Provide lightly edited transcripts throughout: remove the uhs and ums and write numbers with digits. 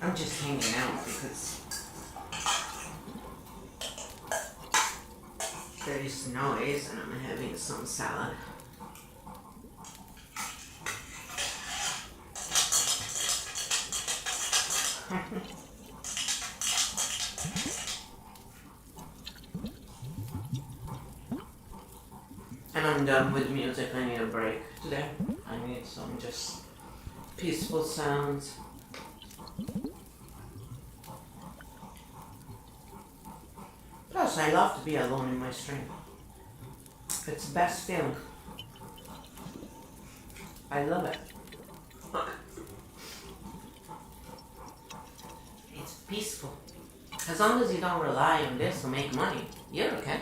I'm just hanging out because there is noise and I'm having some salad. And I'm done with music. I need a break today. I need some just peaceful sounds. Plus, I love to be alone in my stream. It's the best feeling. I love it. It's peaceful. As long as you don't rely on this to make money, you're okay.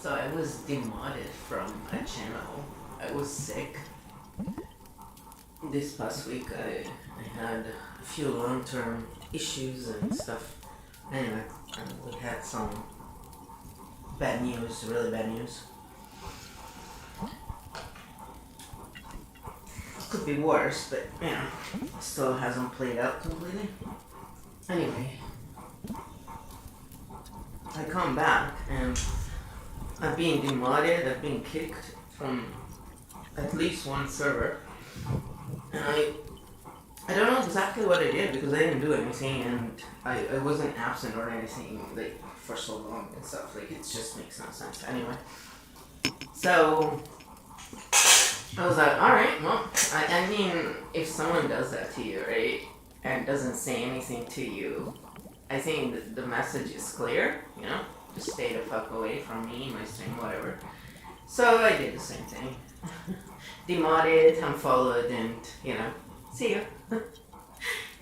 So I was demoted from a channel. I was sick. This past week I had a few long-term issues and stuff. Anyway, we had some bad news, really bad news. Could be worse, but you know, still hasn't played out completely. Anyway, I come back and I've been demoted, I've been kicked from at least one server. And I don't know exactly what I did because I didn't do anything and I wasn't absent or anything like for so long and stuff. Like it just makes no sense. Anyway. So I was like, alright, well, I mean, if someone does that to you, right, and doesn't say anything to you, I think the message is clear, you know? Just stay the fuck away from me, my stream, whatever. So I did the same thing. Demoted, unfollowed, and, you know, see you.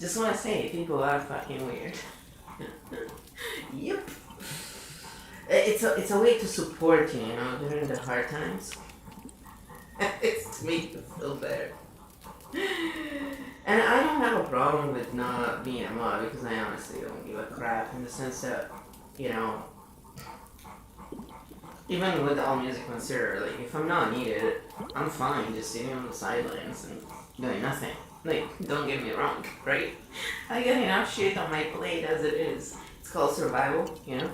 Just want to say, people are fucking weird. Yep. It's a way to support you, you know, during the hard times. It's to make you feel better. And I don't have a problem with not being a mod because I honestly don't give a crap in the sense that, you know, even with all music considered, like, if I'm not needed, I'm fine just sitting on the sidelines and doing nothing. Like, don't get me wrong, right? I get enough shit on my plate as it is. It's called survival, you know?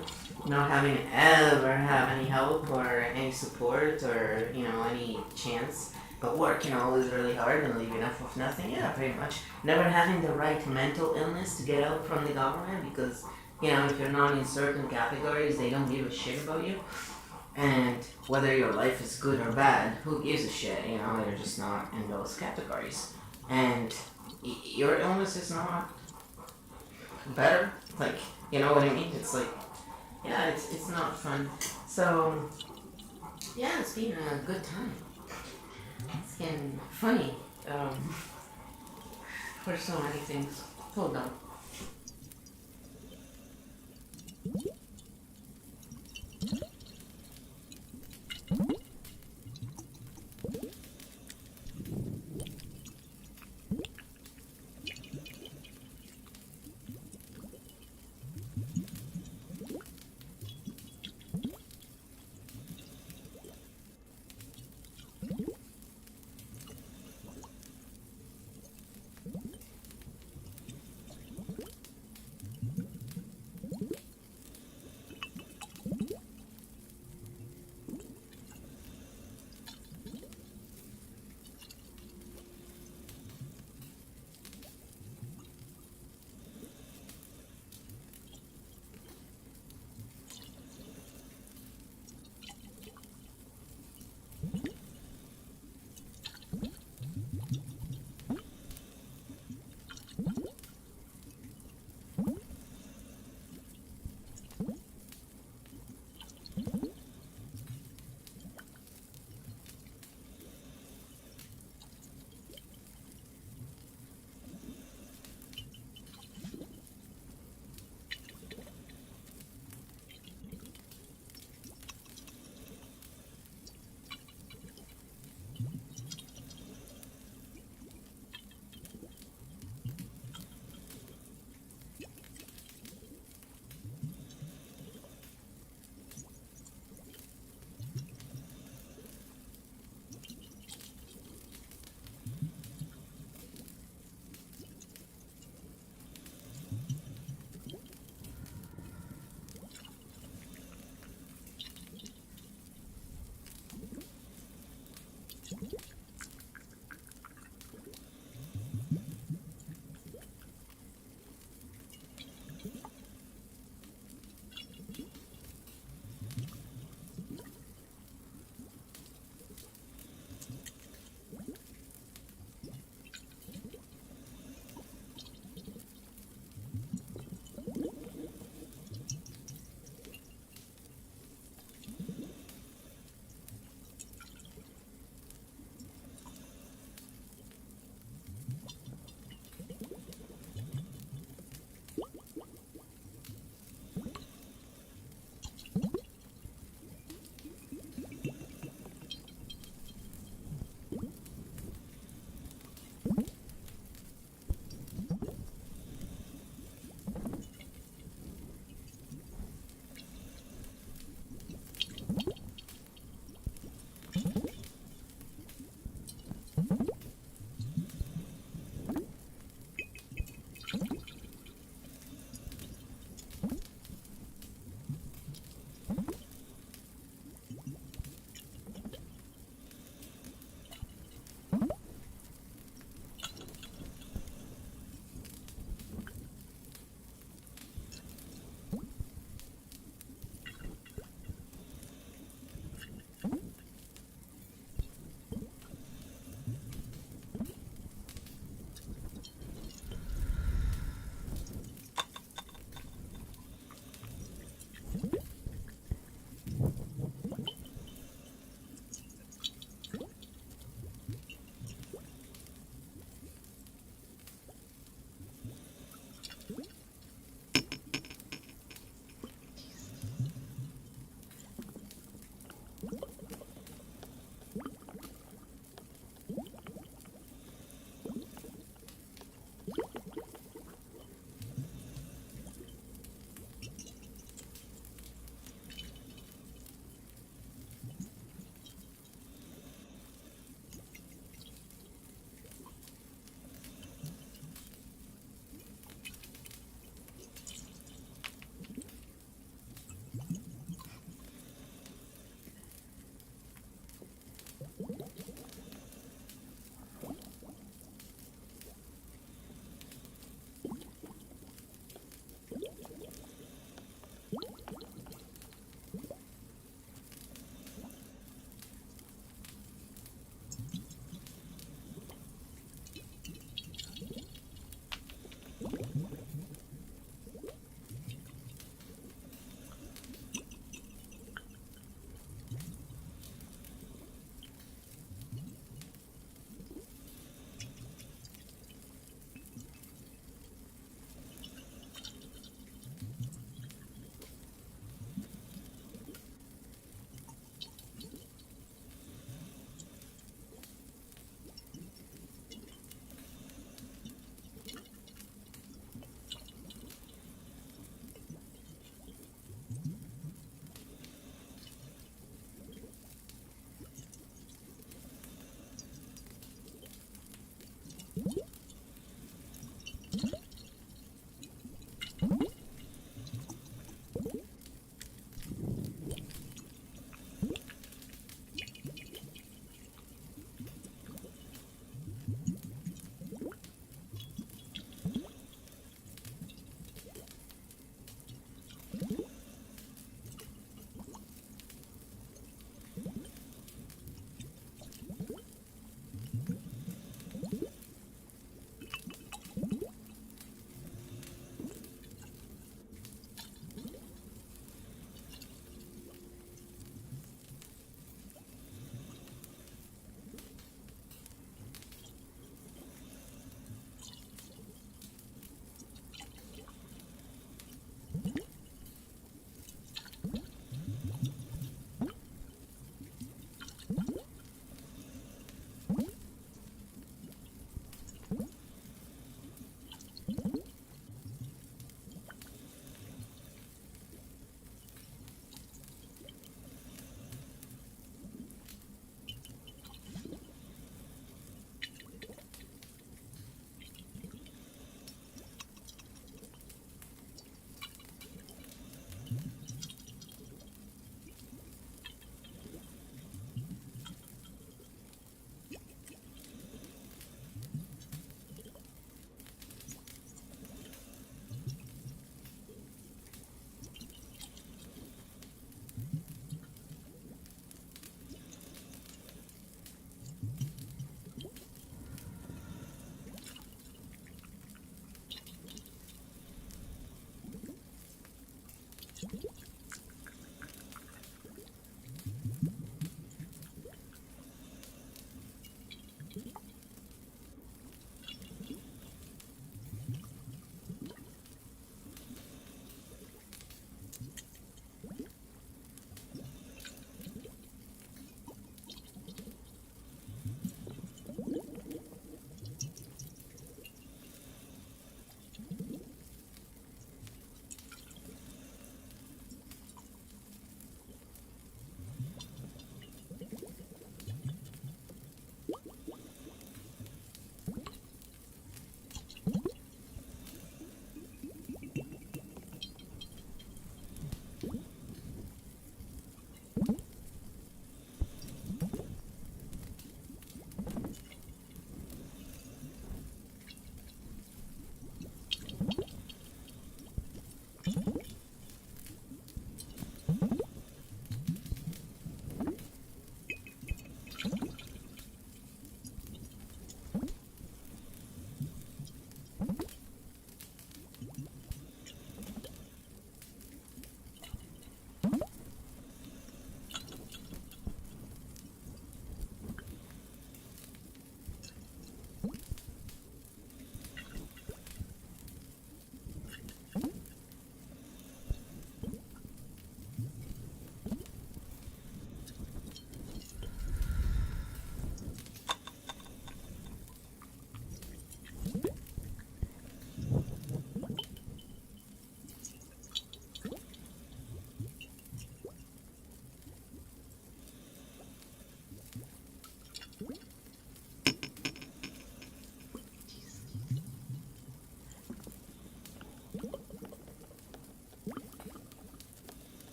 Not having ever have any help or any support or, you know, any chance. But working always really hard and leaving enough of nothing, yeah, pretty much. Never having the right mental illness to get help from the government because, you know, if you're not in certain categories, they don't give a shit about you. And whether your life is good or bad, who gives a shit, you know, you're just not in those categories. And your illness is not better, like, you know what I mean? It's like, yeah, it's not fun. So, yeah, it's been a good time. It's been funny, for so many things. Hold on.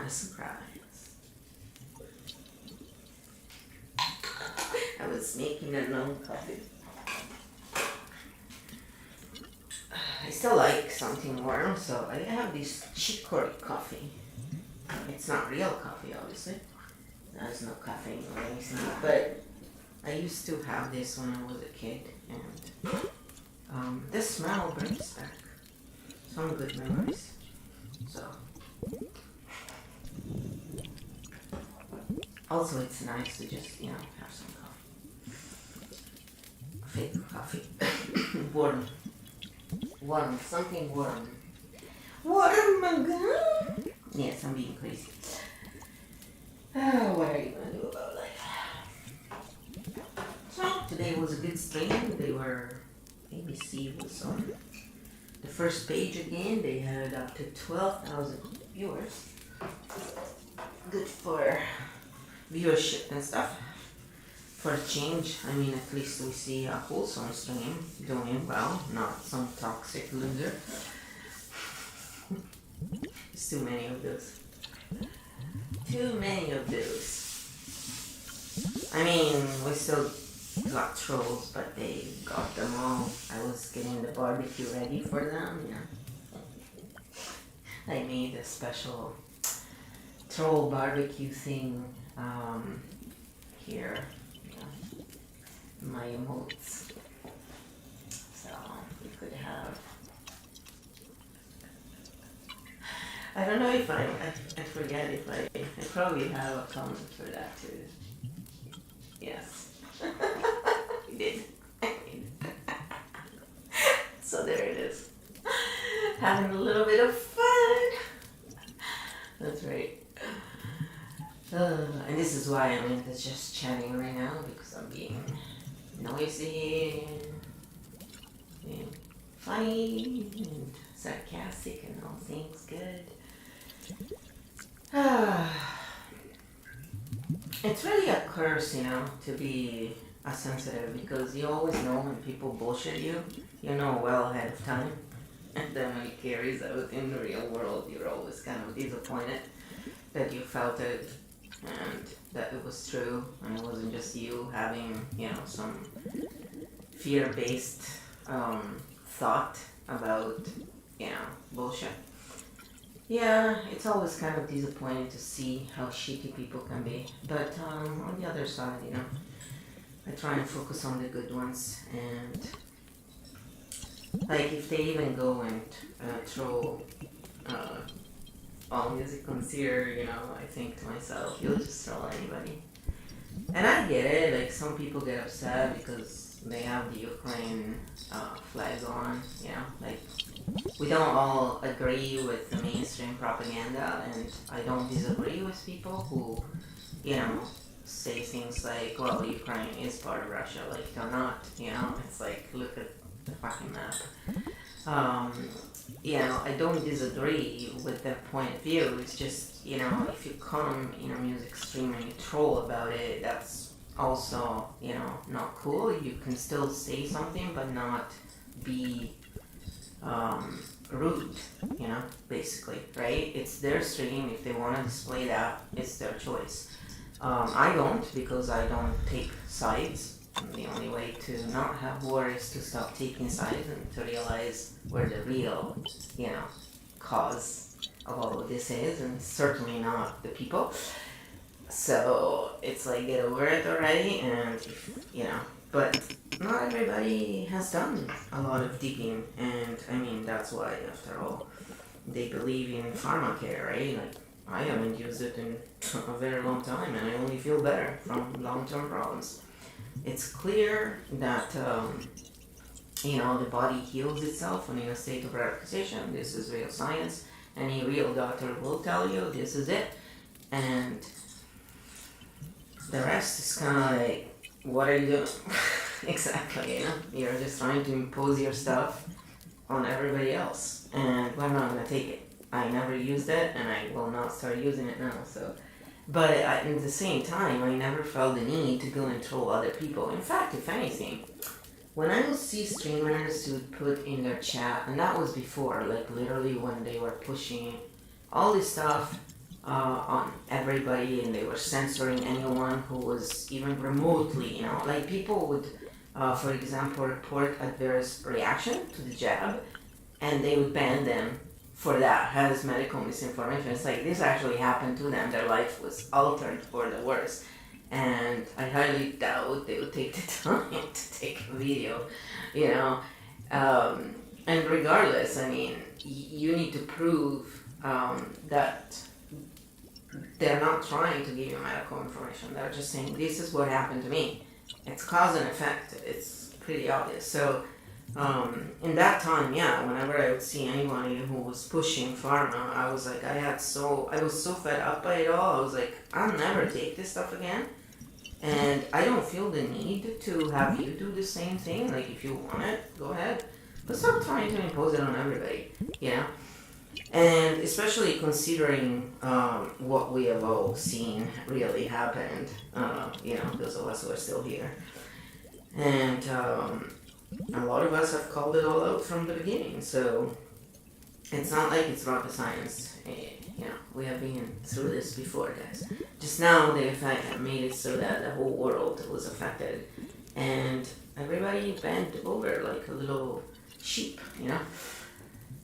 a surprise. I was making a long coffee. I still like something warm, so I have this chicory coffee. It's not real coffee, obviously. There's no caffeine or anything, but I used to have this when I was a kid, and the smell brings back some good memories. So, also it's nice to just, you know, have some coffee. Fake coffee. Warm, something warm. Warm, my God. Yes, I'm being crazy. What are you gonna do about life? So, today was a good stream. They were, ABC was on the first page again. They had up to 12,000 viewers. Good for viewership and stuff. For a change, I mean, at least we see a wholesome stream doing well, not some toxic loser. There's too many of those. Too many of those. I mean, we still got trolls, but they got them all. I was getting the barbecue ready for them, you know. I made a special troll barbecue thing here. My emotes, so we could have. I don't know if I forget if I probably have a comment for that too. Yes, we did. So there it is, having a little bit of fun. That's right. And this is why I'm just chatting right now, because I'm being noisy and funny and sarcastic and all things good. It's really a curse, you know, to be a sensitive, because you always know when people bullshit you, you know well ahead of time. And then when it carries out in the real world, you're always kind of disappointed that you felt it and that it was true, and it wasn't just you having, you know, some fear-based thought about, you know, bullshit. Yeah, it's always kind of disappointing to see how shitty people can be. But on the other side, you know, I try and focus on the good ones, and like if they even go and troll all music consider, you know, I think to myself, you'll just troll anybody. And I get it, like some people get upset because they have the Ukraine flag on, you know, like we don't all agree with the mainstream propaganda, and I don't disagree with people who, you know, say things like, well, Ukraine is part of Russia, like they're not, you know, it's like, look at the fucking map. You know, I don't disagree with their point of view. It's just, you know, if you come in a music stream and you troll about it, that's also, you know, not cool. You can still say something, but not be rude, you know, basically, right? It's their stream. If they want to display that, it's their choice. I don't, because I don't take sides. The only way to not have war is to stop taking sides and to realize where the real, you know, cause of all of this is, and certainly not the people. So it's like, get over it already, and you know, but not everybody has done a lot of digging, and I mean, that's why, after all, they believe in pharmacare, right? Like, I haven't used it in a very long time, and I only feel better from long-term problems. It's clear that, you know, the body heals itself when in a state of relaxation. This is real science. Any real doctor will tell you this is it. And the rest is kind of like, what are you doing? Exactly, you know? You're just trying to impose your stuff on everybody else. And I'm not going to take it. I never used it, and I will not start using it now, so... But at the same time, I never felt the need to go and troll other people. In fact, if anything, when I would see streamers who would put in their chat, and that was before, like literally when they were pushing all this stuff on everybody, and they were censoring anyone who was even remotely, like people would, for example, report adverse reaction to the jab, and they would ban them for that as medical misinformation. It's like this actually happened to them. Their life was altered for the worse. And I highly doubt they would take the time to take a video, And regardless, I mean, you need to prove that they're not trying to give you medical information. They're just saying, this is what happened to me. It's cause and effect. It's pretty obvious. So in that time, whenever I would see anybody who was pushing pharma, I was like, I was so fed up by it all. I was like, I'll never take this stuff again. And I don't feel the need to have you do the same thing. Like, if you want it, go ahead. But stop trying to impose it on everybody, And especially considering what we have all seen really happened, those of us who are still here. And a lot of us have called it all out from the beginning, so it's not like it's rocket science. We have been through this before, guys. Just now, the effect had made it so that the whole world was affected, and everybody bent over like a little sheep,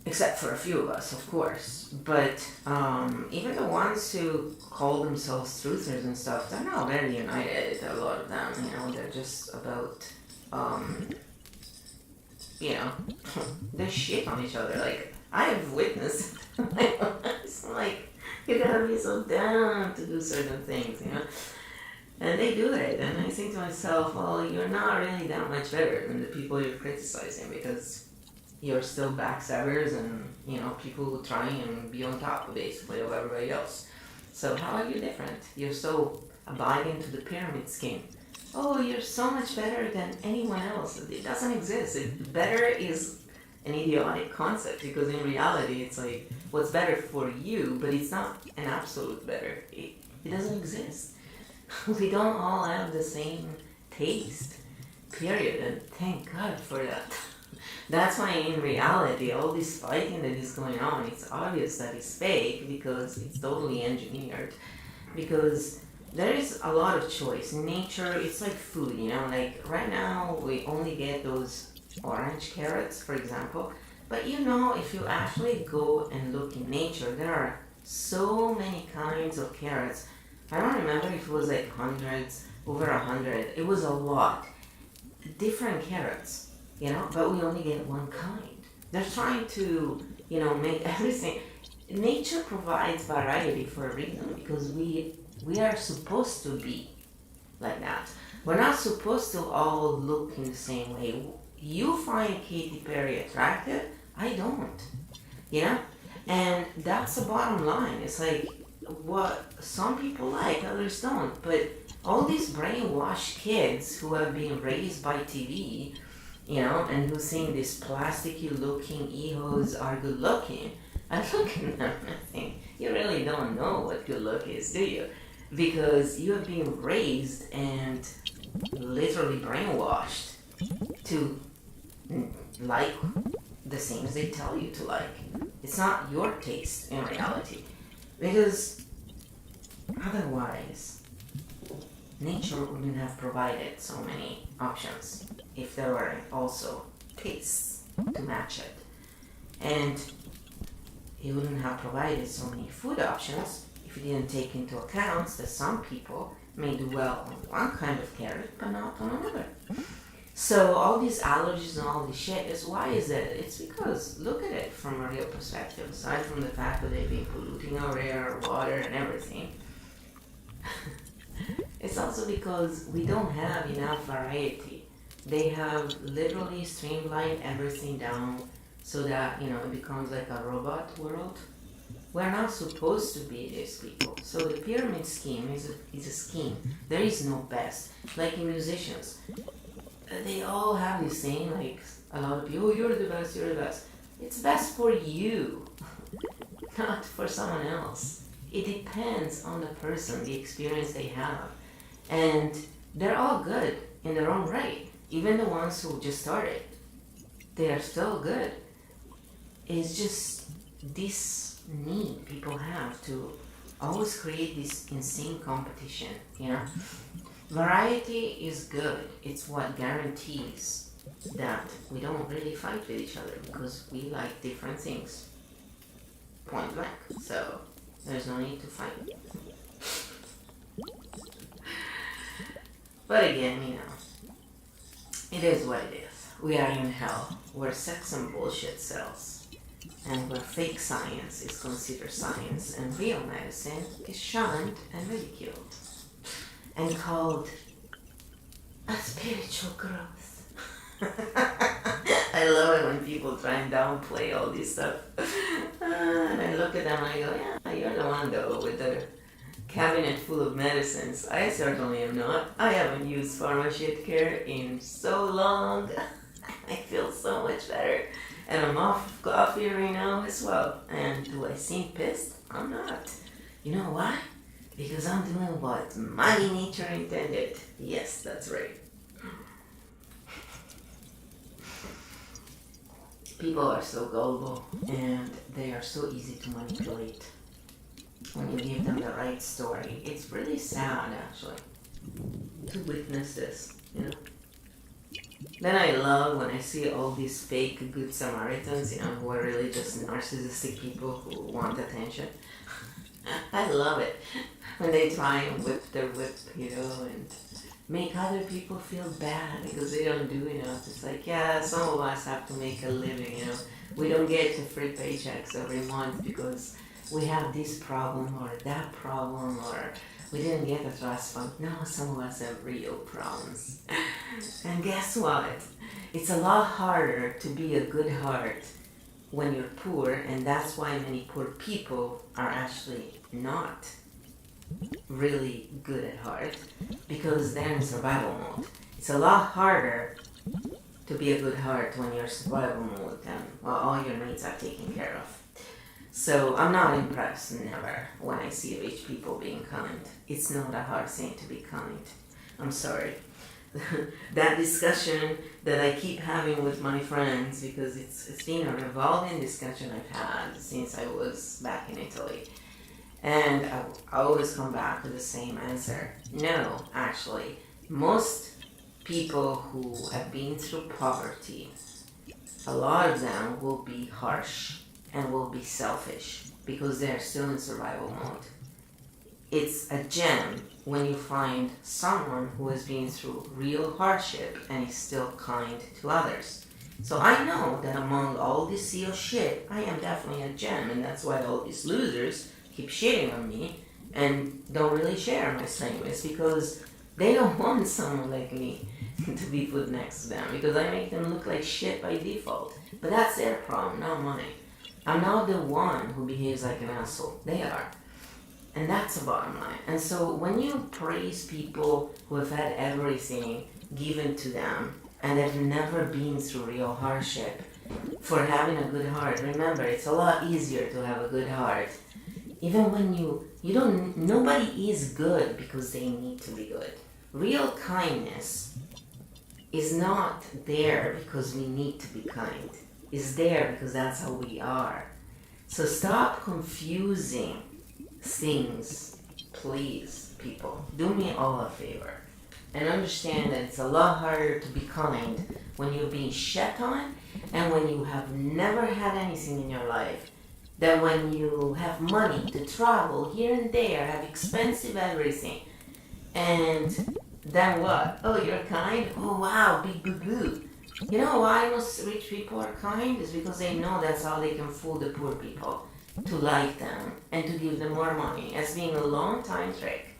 Except for a few of us, of course. But even the ones who call themselves truthers and stuff, they're not very united, a lot of them, They're just about, they shit on each other. Like, I have witnessed it's like, you gotta be so down to do certain things, And they do it, and I think to myself, well, you're not really that much better than the people you're criticizing, because you're still backstabbers and, people who try and be on top, basically, of everybody else. So how are you different? You're so abiding to the pyramid scheme. Oh, you're so much better than anyone else. It doesn't exist. Better is an idiotic concept, because in reality, it's like, what's better for you, but it's not an absolute better. It doesn't exist. We don't all have the same taste, period, and thank God for that. That's why in reality, all this fighting that is going on, it's obvious that it's fake, because it's totally engineered. Because there is a lot of choice. Nature, it's like food, like right now we only get those orange carrots, for example. But if you actually go and look in nature, there are so many kinds of carrots. I don't remember if it was like hundreds, over 100. It was a lot. Different carrots, but we only get one kind. They're trying to, make everything. Nature provides variety for a reason, because we are supposed to be like that. We're not supposed to all look in the same way. You find Katy Perry attractive, I don't. And that's the bottom line. It's like, what some people like, others don't. But all these brainwashed kids who have been raised by TV, and who think these plasticky looking ehos are good looking, I look at them and think, you really don't know what good look is, do you? Because you have been raised and literally brainwashed to like the things they tell you to like. It's not your taste in reality. Because otherwise, nature wouldn't have provided so many options if there were also tastes to match it. And it wouldn't have provided so many food options if you didn't take into account that some people may do well on one kind of carrot but not on another. So all these allergies and all this shit why is that? It's because, look at it from a real perspective, aside from the fact that they've been polluting our air, water, and everything. It's also because we don't have enough variety. They have literally streamlined everything down so that, it becomes like a robot world. We're not supposed to be these people. So the pyramid scheme is a scheme. There is no best. Like in musicians, they all have this thing, like a lot of people, you're the best, you're the best. It's best for you, not for someone else. It depends on the person, the experience they have. And they're all good in their own right. Even the ones who just started, they are still good. It's just this need people have to always create this insane competition, you know? Variety is good. It's what guarantees that we don't really fight with each other because we like different things. Point blank. So there's no need to fight. But again, you know, it is what it is. We are in hell where sex and bullshit sells, and where fake science is considered science and real medicine is shunned and ridiculed and called a spiritual growth. I love it when people try and downplay all this stuff. And I look at them and I go, yeah, you're the one though with the cabinet full of medicines. I certainly am not. I haven't used pharmaceutical in so long. I feel so much better. And I'm off of coffee right now as well. And do I seem pissed? I'm not. You know why? Because I'm doing what Mother Nature intended. Yes, that's right. People are so gullible and they are so easy to manipulate when you give them the right story. It's really sad, actually, to witness this, you know. Then I love when I see all these fake good Samaritans, you know, who are really just narcissistic people who want attention. I love it when they try and whip their whip, you know, and make other people feel bad because they don't do enough. It's like, yeah, some of us have to make a living, you know. We don't get to free paychecks every month because we have this problem or that problem, or we didn't get a trust fund. No, some of us have real problems. And guess what? It's a lot harder to be a good heart when you're poor, and that's why many poor people are actually not really good at heart, because they're in survival mode. It's a lot harder to be a good heart when you're in survival mode and all your needs are taken care of. So I'm not impressed, never, when I see rich people being kind. It's not a hard thing to be kind. I'm sorry. That discussion that I keep having with my friends, because it's been a revolving discussion I've had since I was back in Italy. And I always come back with the same answer. No, actually, most people who have been through poverty, a lot of them will be harsh and will be selfish because they're still in survival mode. It's a gem when you find someone who has been through real hardship and is still kind to others. So I know that among all this sea of shit, I am definitely a gem, and that's why all these losers keep shitting on me and don't really share my strengths, because they don't want someone like me to be put next to them, because I make them look like shit by default. But that's their problem, not mine. I'm not the one who behaves like an asshole. They are. And that's the bottom line. And so when you praise people who have had everything given to them and have never been through real hardship for having a good heart, remember, it's a lot easier to have a good heart. Even when nobody is good because they need to be good. Real kindness is not there because we need to be kind. It's there because that's how we are. So stop confusing things, please, people. Do me all a favor. And understand that it's a lot harder to be kind when you're being shat on and when you have never had anything in your life than when you have money to travel here and there, have expensive everything. And then what? Oh, you're kind? Oh, wow, big boo-boo. You know why most rich people are kind? Is because they know that's how they can fool the poor people, to like them and to give them more money, as being a long time trick.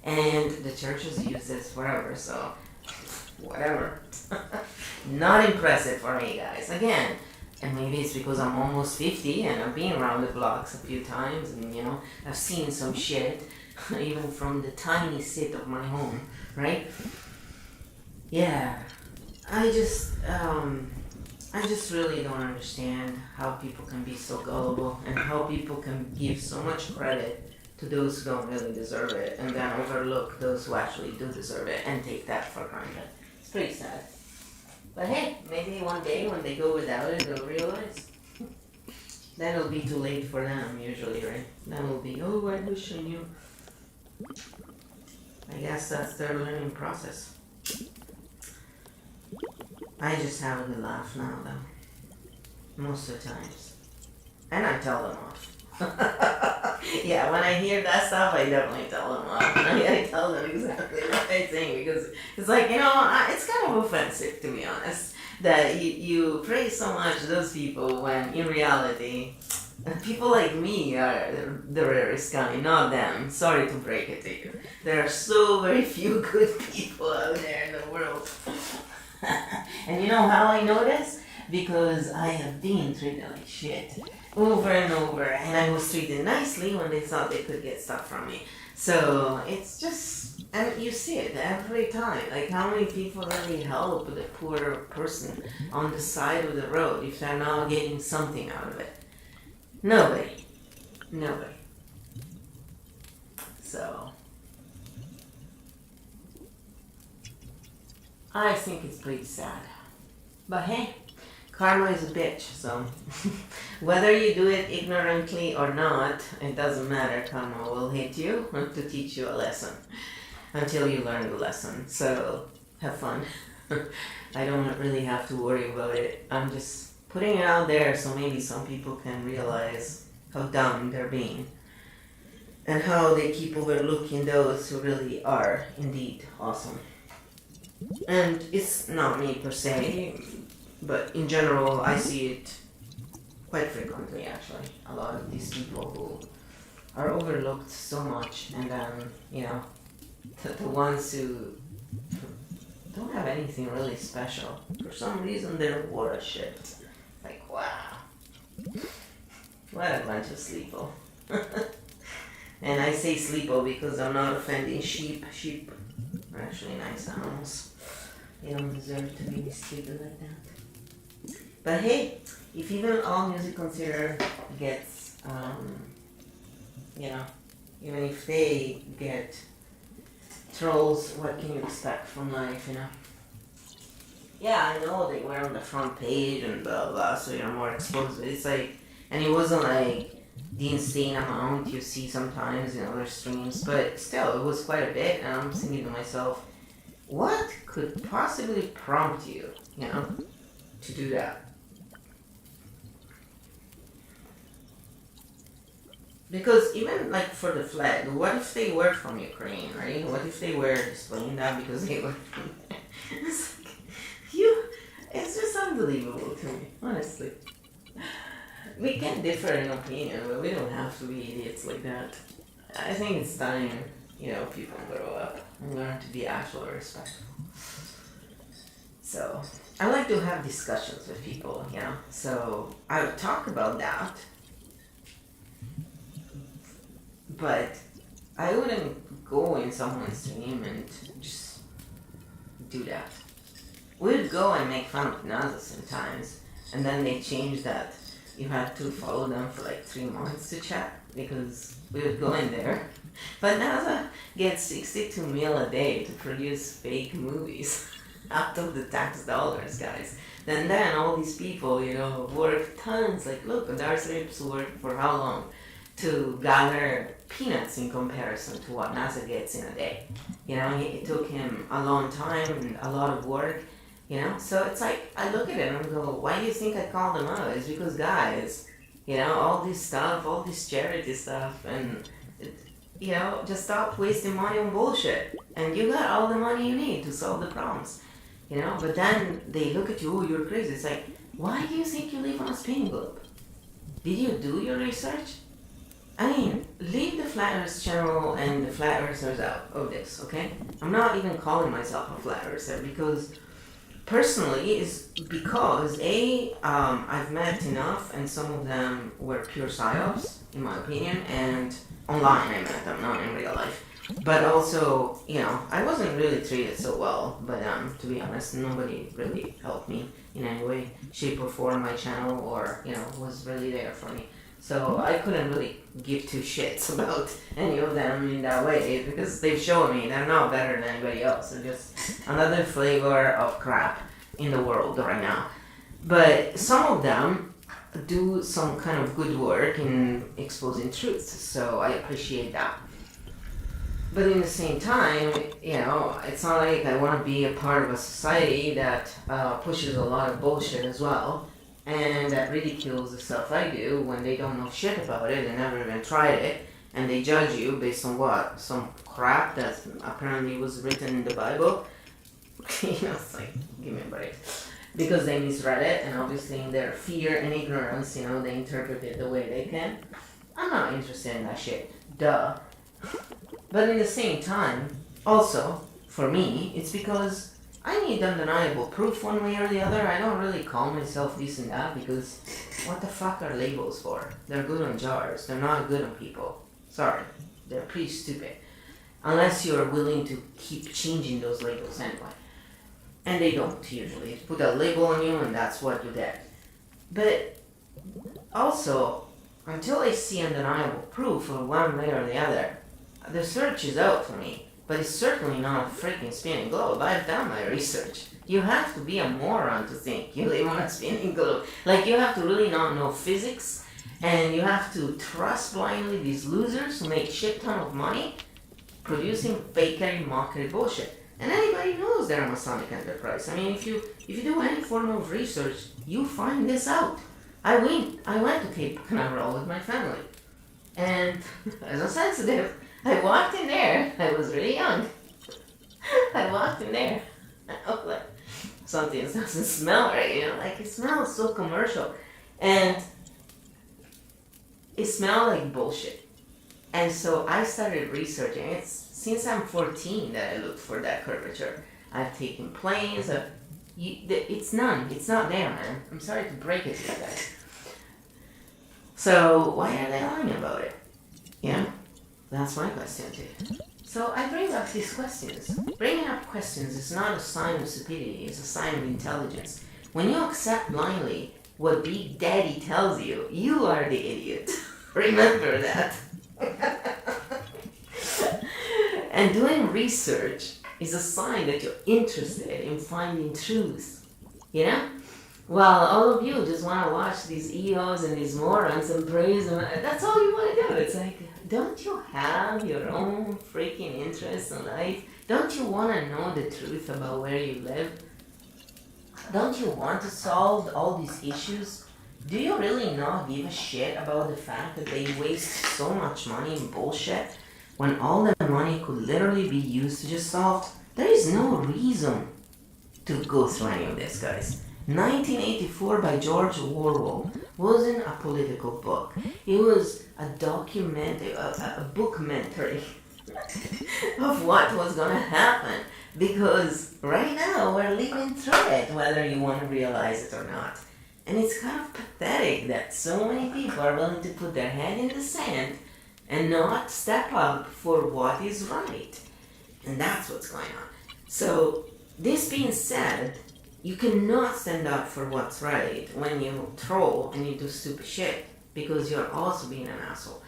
And the churches use this forever, so whatever. Not impressive for me, guys. Again, and maybe it's because I'm almost 50 and I've been around the blocks a few times, and you know, I've seen some shit, even from the tiny seat of my home, right? Yeah, I just really don't understand how people can be so gullible and how people can give so much credit to those who don't really deserve it and then overlook those who actually do deserve it and take that for granted. It's pretty sad. But hey, maybe one day when they go without it, they'll realize. then it'll be too late for them usually, right? Then it'll be, oh, I wish I knew. I guess that's their learning process. I just have a good laugh now, though. Most of the times. And I tell them off. Yeah, when I hear that stuff, I definitely tell them off. I tell them exactly what I think, because it's like, it's kind of offensive, to be honest, that you praise so much those people when in reality, people like me are the rarest kind, not them. Sorry to break it to you. There are so very few good people out there in the world. And you know how I know this? Because I have been treated like shit over and over, and I was treated nicely when they thought they could get stuff from me. So it's just, and you see it every time, like how many people really help the poor person on the side of the road if they're not getting something out of it. Nobody. So I think it's pretty sad. But hey, karma is a bitch, so whether you do it ignorantly or not, it doesn't matter. Karma will hit you to teach you a lesson until you learn the lesson. So have fun. I don't really have to worry about it. I'm just putting it out there so maybe some people can realize how dumb they're being and how they keep overlooking those who really are indeed awesome. And it's not me per se, but in general I see it quite frequently actually. A lot of these people who are overlooked so much, and then, the ones who don't have anything really special, for some reason they're worth a shit. Like, wow. What a bunch of sleepo. And I say sleepo because I'm not offending sheep. Sheep are actually nice animals. They don't deserve to be mistreated like that. But hey, if even All Music Consider gets, even if they get trolls, what can you expect from life, Yeah, I know they were on the front page and blah blah, so you're more exposed. It's like, and it wasn't like the insane amount you see sometimes in other streams, but still, it was quite a bit, and I'm thinking to myself, what could possibly prompt you, to do that? Because even like for the flag, what if they were from Ukraine, right? What if they were displaying that because they were from there? It's like, it's just unbelievable to me, honestly. We can differ in opinion, but we don't have to be idiots like that. I think it's time, people grow up and learn to be actually respectful. So, I like to have discussions with people, so I would talk about that, but I wouldn't go in someone's stream and just do that. We'd go and make fun of NASA sometimes, and then they changed that. You had to follow them for like 3 months to chat, because we would go in there. But NASA gets 62 mil a day to produce fake movies out of the tax dollars, guys. Then all these people, work tons. Like, look, Darth Rips worked for how long? To gather peanuts in comparison to what NASA gets in a day. It took him a long time and a lot of work. So it's like, I look at it and go, why do you think I call them out? It's because, guys, all this stuff, all this charity stuff, and, just stop wasting money on bullshit. And you got all the money you need to solve the problems, But then they look at you, oh, you're crazy. It's like, why do you think you live on a spin globe? Did you do your research? I mean, leave the Flat Earth channel and the Flat Earthers out of this, okay? I'm not even calling myself a Flat Earther because... Personally, is because I've met enough, and some of them were pure psyops, in my opinion, and online I met them, not in real life. But also, I wasn't really treated so well, but to be honest, nobody really helped me in any way, shape or form my channel, or, was really there for me. So I couldn't really give two shits about any of them in that way, because they've shown me they're not better than anybody else. They're just another flavor of crap in the world right now. But some of them do some kind of good work in exposing truth. So I appreciate that. But in the same time, it's not like I want to be a part of a society that pushes a lot of bullshit as well, and that ridicules the stuff I do when they don't know shit about it and never even tried it, and they judge you based on what? Some crap that apparently was written in the Bible. It's like, give me a break. Because they misread it, and obviously in their fear and ignorance, they interpret it the way they can. I'm not interested in that shit. Duh. But in the same time, also, for me, it's because I need undeniable proof one way or the other. I don't really call myself this and that because what the fuck are labels for? They're good on jars. They're not good on people. Sorry. They're pretty stupid. Unless you're willing to keep changing those labels anyway. And they don't, usually. Put a label on you and that's what you get. But also, until I see undeniable proof of one way or the other, the search is out for me, but it's certainly not a freaking spinning globe. I've done my research. You have to be a moron to think you live on a spinning globe. Like, you have to really not know physics, and you have to trust blindly these losers who make shit ton of money producing fakery, mockery bullshit. And anybody knows they're a Masonic enterprise. I mean, if you do any form of research, you find this out. I went to Cape Canaveral with my family, and as a sensitive, I walked in there. I was really young. I walked in there. I was like, something doesn't smell right, like it smells so commercial. And it smelled like bullshit. And so I started researching. It's since I'm 14 that I looked for that curvature. I've taken planes. It's not there, man. I'm sorry to break it to you guys. So why are they lying about it? That's my question too. So I bring up these questions. Bringing up questions is not a sign of stupidity, it's a sign of intelligence. When you accept blindly what Big Daddy tells you, you are the idiot. Remember that. And doing research is a sign that you're interested in finding truth. While all of you just want to watch these EOs and these morons and praise them, that's all you want to do. It's like, don't you have your own freaking interests in life? Don't you want to know the truth about where you live? Don't you want to solve all these issues? Do you really not give a shit about the fact that they waste so much money in bullshit when all the money could literally be used to just solve? There is no reason to go through any of this, guys. 1984 by George Orwell wasn't a political book. It was a documentary, a bookmentary of what was gonna happen. Because right now we're living through it, whether you want to realize it or not. And it's kind of pathetic that so many people are willing to put their head in the sand and not step up for what is right. And that's what's going on. So, this being said, you cannot stand up for what's right when you troll and you do stupid shit, because you're also being an asshole.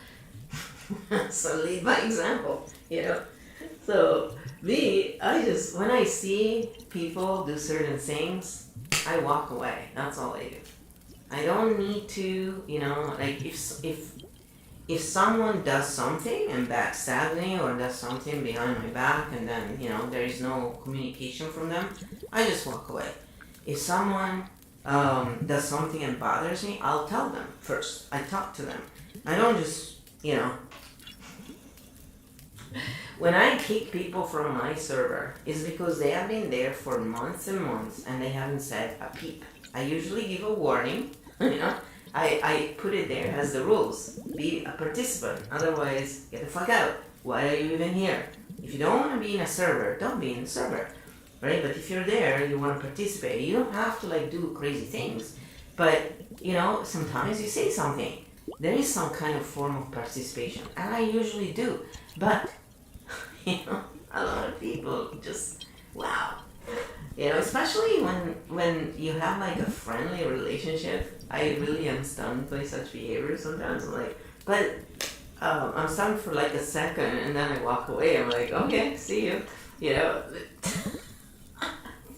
So lead by example, So when I see people do certain things, I walk away. That's all I do. I don't need to, like if someone does something and backstabs me or does something behind my back and then, there is no communication from them, I just walk away. If someone does something and bothers me, I'll tell them first. I talk to them. I don't just, When I kick people from my server, it's because they have been there for months and months and they haven't said a peep. I usually give a warning, I put it there as the rules. Be a participant, otherwise get the fuck out. Why are you even here? If you don't want to be in a server, don't be in the server. Right? But if you're there, you want to participate, you don't have to do crazy things. But, sometimes you say something. There is some kind of form of participation, and I usually do. But, a lot of people just, wow. Especially when you have a friendly relationship, I really am stunned by such behavior sometimes. I'm like, but I'm stunned for a second, and then I walk away. I'm like, okay, see you.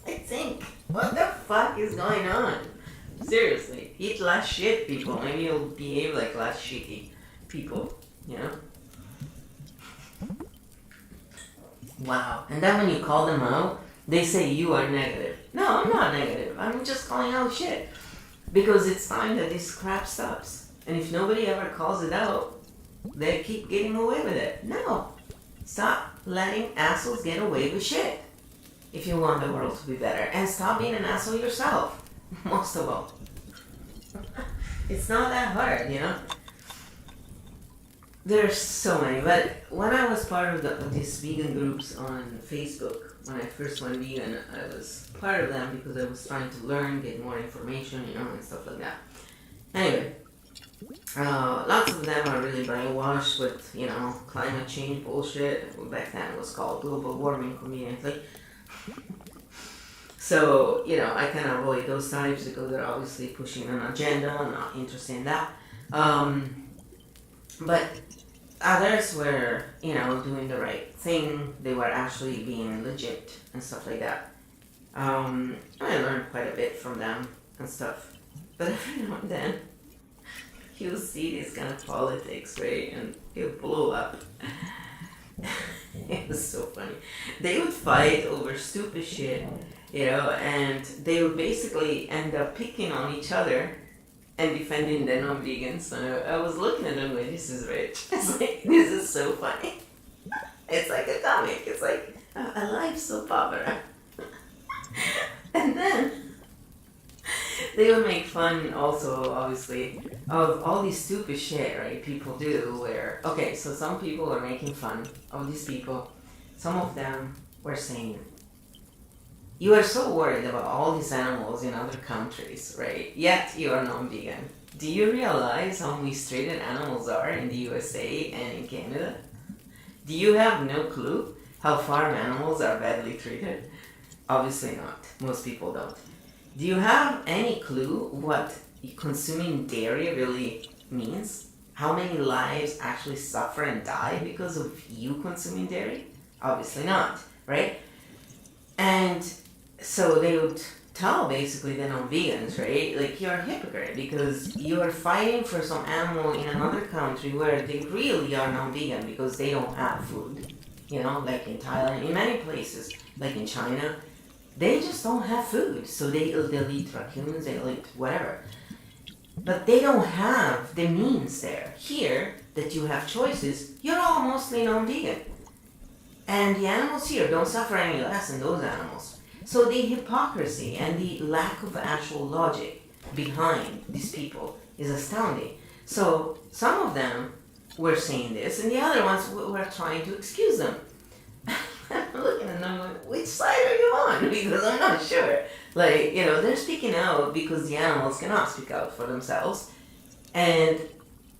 I think, what the fuck is going on? Seriously, eat less shit, people. Maybe you'll behave like less shitty people, you know? Wow. And then when you call them out, they say you are negative. No, I'm not negative. I'm just calling out shit. Because it's time that this crap stops. And if nobody ever calls it out, they keep getting away with it. No. Stop letting assholes get away with shit. If you want the world to be better. And stop being an asshole yourself. Most of all. It's not that hard, you know? There's so many, but when I was part of these vegan groups on Facebook, when I first went vegan, I was part of them because I was trying to learn, get more information, you know, and stuff like that. Anyway, lots of them are really brainwashed with, you know, climate change bullshit. Back then it was called global warming conveniently. So, you know, I kind of avoid those types because they're obviously pushing an agenda. I'm not interested in that. But others were, you know, doing the right thing. They were actually being legit and stuff like that. I learned quite a bit from them and stuff. But every now and then, you'll see this kind of politics, right? And it blew up. It was so funny. They would fight over stupid shit, you know, and they would basically end up picking on each other and defending the non-vegans. So I was looking at them like, this is rich. It's like, this is so funny. It's like a comic. It's like a life soap opera. And then they would make fun also, obviously, of all these stupid shit, right, people do where, okay, so some people are making fun of these people. Some of them were saying, you are so worried about all these animals in other countries, right? Yet you are non-vegan. Do you realize how mistreated animals are in the USA and in Canada? Do you have no clue how farm animals are badly treated? Obviously not. Most people don't. Do you have any clue what consuming dairy really means? How many lives actually suffer and die because of you consuming dairy? Obviously not, right? And so they would tell basically the non-vegans, right? Like, you're a hypocrite because you're fighting for some animal in another country where they really are non-vegan because they don't have food. You know, like in Thailand, in many places, like in China, they just don't have food. So they'll eat raccoons, they'll eat whatever. But they don't have the means there. Here, that you have choices, you're all mostly non-vegan. And the animals here don't suffer any less than those animals. So the hypocrisy and the lack of actual logic behind these people is astounding. So some of them were saying this, and the other ones were trying to excuse them. I'm looking at them like, which side are you on? Because I'm not sure. Like, you know, they're speaking out because the animals cannot speak out for themselves. And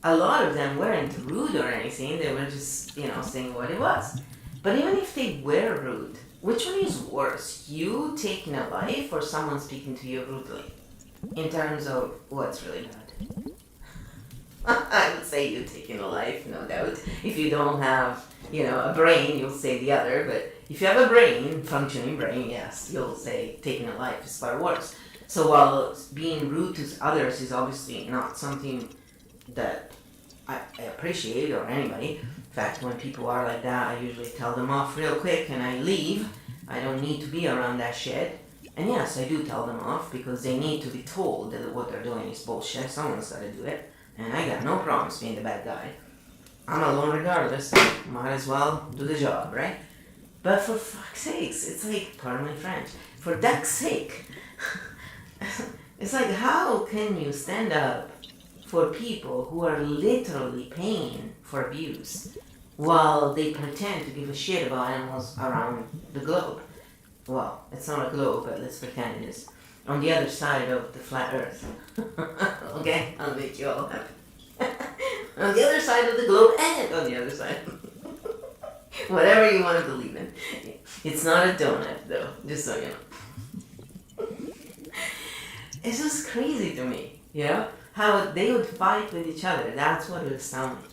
a lot of them weren't rude or anything. They were just, you know, saying what it was. But even if they were rude, which one is worse? You taking a life or someone speaking to you rudely? In terms of what's really bad? I would say you taking a life, no doubt. If you don't have, you know, a brain, you'll say the other. But if you have a brain, functioning brain, yes, you'll say taking a life is far worse. So while being rude to others is obviously not something that I appreciate or anybody. In fact, when people are like that, I usually tell them off real quick and I leave. I don't need to be around that shit. And yes, I do tell them off because they need to be told that what they're doing is bullshit. Someone's got to do it. And I got no problems being the bad guy. I'm alone regardless, so might as well do the job, right? But for fuck's sakes, it's like, pardon my French, for duck's sake. It's like, how can you stand up for people who are literally paying for abuse while they pretend to give a shit about animals around the globe? Well, it's not a globe, but let's pretend it is. On the other side of the flat earth. Okay? I'll make you all happy. On the other side of the globe and on the other side. Whatever you want to believe in. It's not a donut, though, just so you know. It's just crazy to me, you know? How they would fight with each other. That's what it astounded me.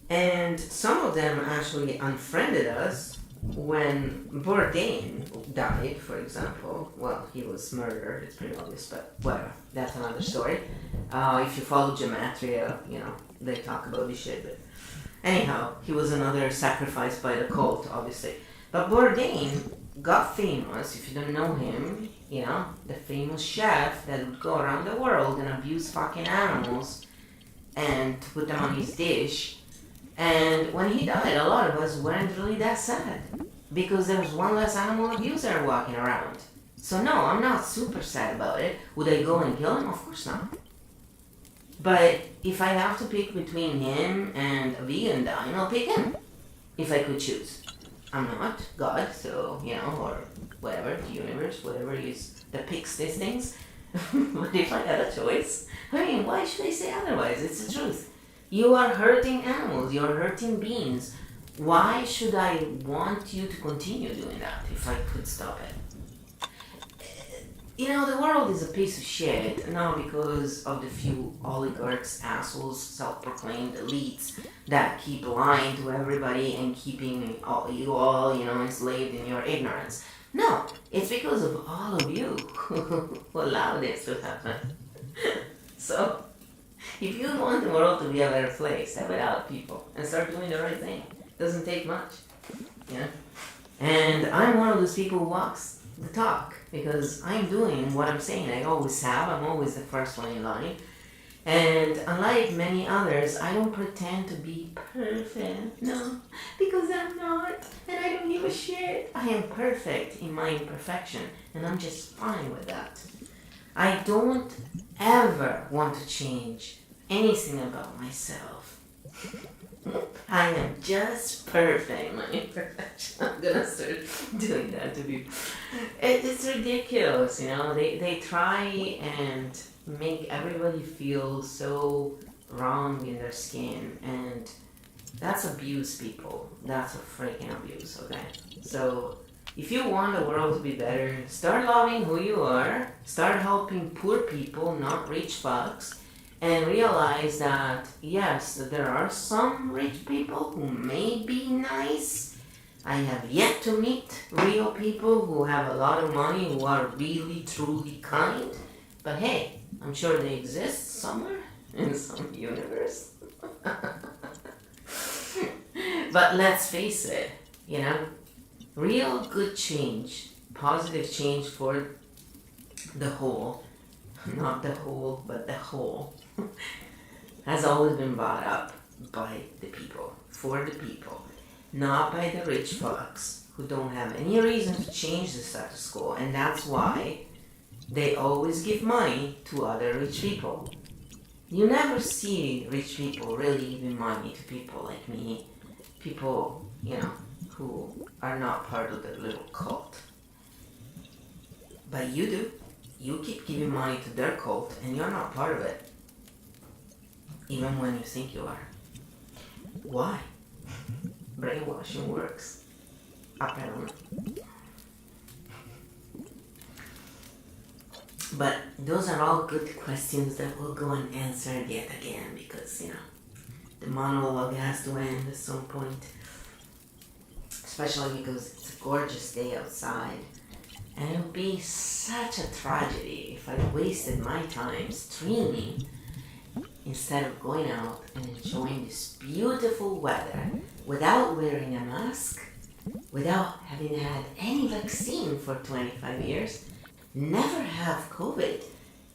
And some of them actually unfriended us when Bourdain died, for example, well, he was murdered, it's pretty obvious, but whatever, that's another story. If you follow gematria, you know, they talk about this shit, but anyhow, he was another sacrifice by the cult, obviously. But Bourdain got famous, if you don't know him, you know, the famous chef that would go around the world and abuse fucking animals and put them on his dish. And when he died, a lot of us weren't really that sad because there was one less animal abuser walking around. So no, I'm not super sad about it. Would I go and kill him? Of course not. But if I have to pick between him and a vegan dying, I'll pick him. If I could choose. I'm not God, so, you know, or whatever, the universe, whatever is that picks these things. But if I had a choice, I mean, why should I say otherwise? It's the truth. You are hurting animals, you are hurting beings. Why should I want you to continue doing that if I could stop it? You know, the world is a piece of shit, not because of the few oligarchs, assholes, self-proclaimed elites that keep lying to everybody and keeping you all, you know, enslaved in your ignorance. No, it's because of all of you who allow this to happen. So, if you want the world to be a better place, have it out, people, and start doing the right thing. It doesn't take much, you know? And I'm one of those people who walks the talk, because I'm doing what I'm saying. I always have. I'm always the first one in line. And unlike many others, I don't pretend to be perfect. No, because I'm not. And I don't give a shit. I am perfect in my imperfection. And I'm just fine with that. I don't ever want to change anything about myself. I am just perfect, my imperfection. I'm gonna start doing that to people. It's ridiculous, you know. They try and make everybody feel so wrong in their skin, and that's abuse, people. That's a freaking abuse, okay? So if you want the world to be better, start loving who you are, start helping poor people, not rich fucks, and realize that, yes, there are some rich people who may be nice. I have yet to meet real people who have a lot of money, who are really, truly kind. But hey, I'm sure they exist somewhere in some universe. But let's face it, you know, real good change, positive change for the whole, not the whole, but the whole, has always been brought up by the people, for the people, not by the rich fucks who don't have any reason to change the status quo. And that's why they always give money to other rich people. You never see rich people really giving money to people like me, people, you know, who are not part of the little cult. But you do. You keep giving money to their cult and you're not part of it. Even when you think you are. Why? Brainwashing works. Apparently. But those are all good questions that will go unanswered yet again because, you know, the monologue has to end at some point. Especially because it's a gorgeous day outside. And it would be such a tragedy if I wasted my time streaming instead of going out and enjoying this beautiful weather without wearing a mask, without having had any vaccine for 25 years, never have COVID,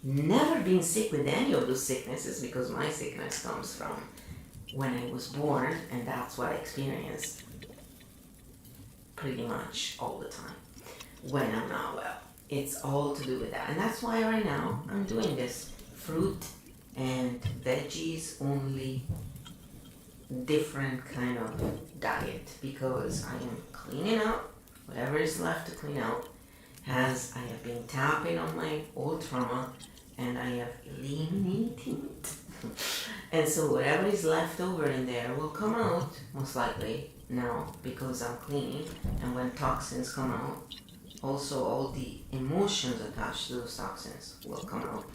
never been sick with any of those sicknesses because my sickness comes from when I was born and that's what I experienced pretty much all the time when I'm not well. It's all to do with that. And that's why right now I'm doing this fruit and veggies only different kind of diet because I am cleaning out whatever is left to clean out as I have been tapping on my old trauma and I have eliminated it. And so whatever is left over in there will come out most likely now because I'm cleaning, and when toxins come out, also all the emotions attached to those toxins will come out.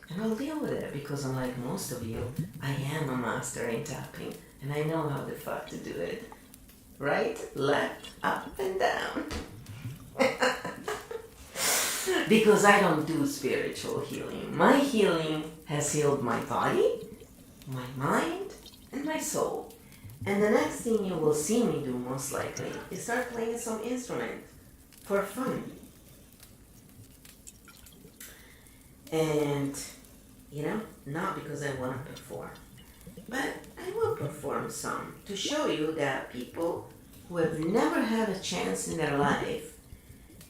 And I'll deal with it because unlike most of you, I am a master in tapping and I know how the fuck to do it. right, left, up and down. Because I don't do spiritual healing. My healing has healed my body, my mind, and my soul. And the next thing you will see me do, most likely, is start playing some instrument for fun. And, not because I want to perform, but I will perform some to show you that people who have never had a chance in their life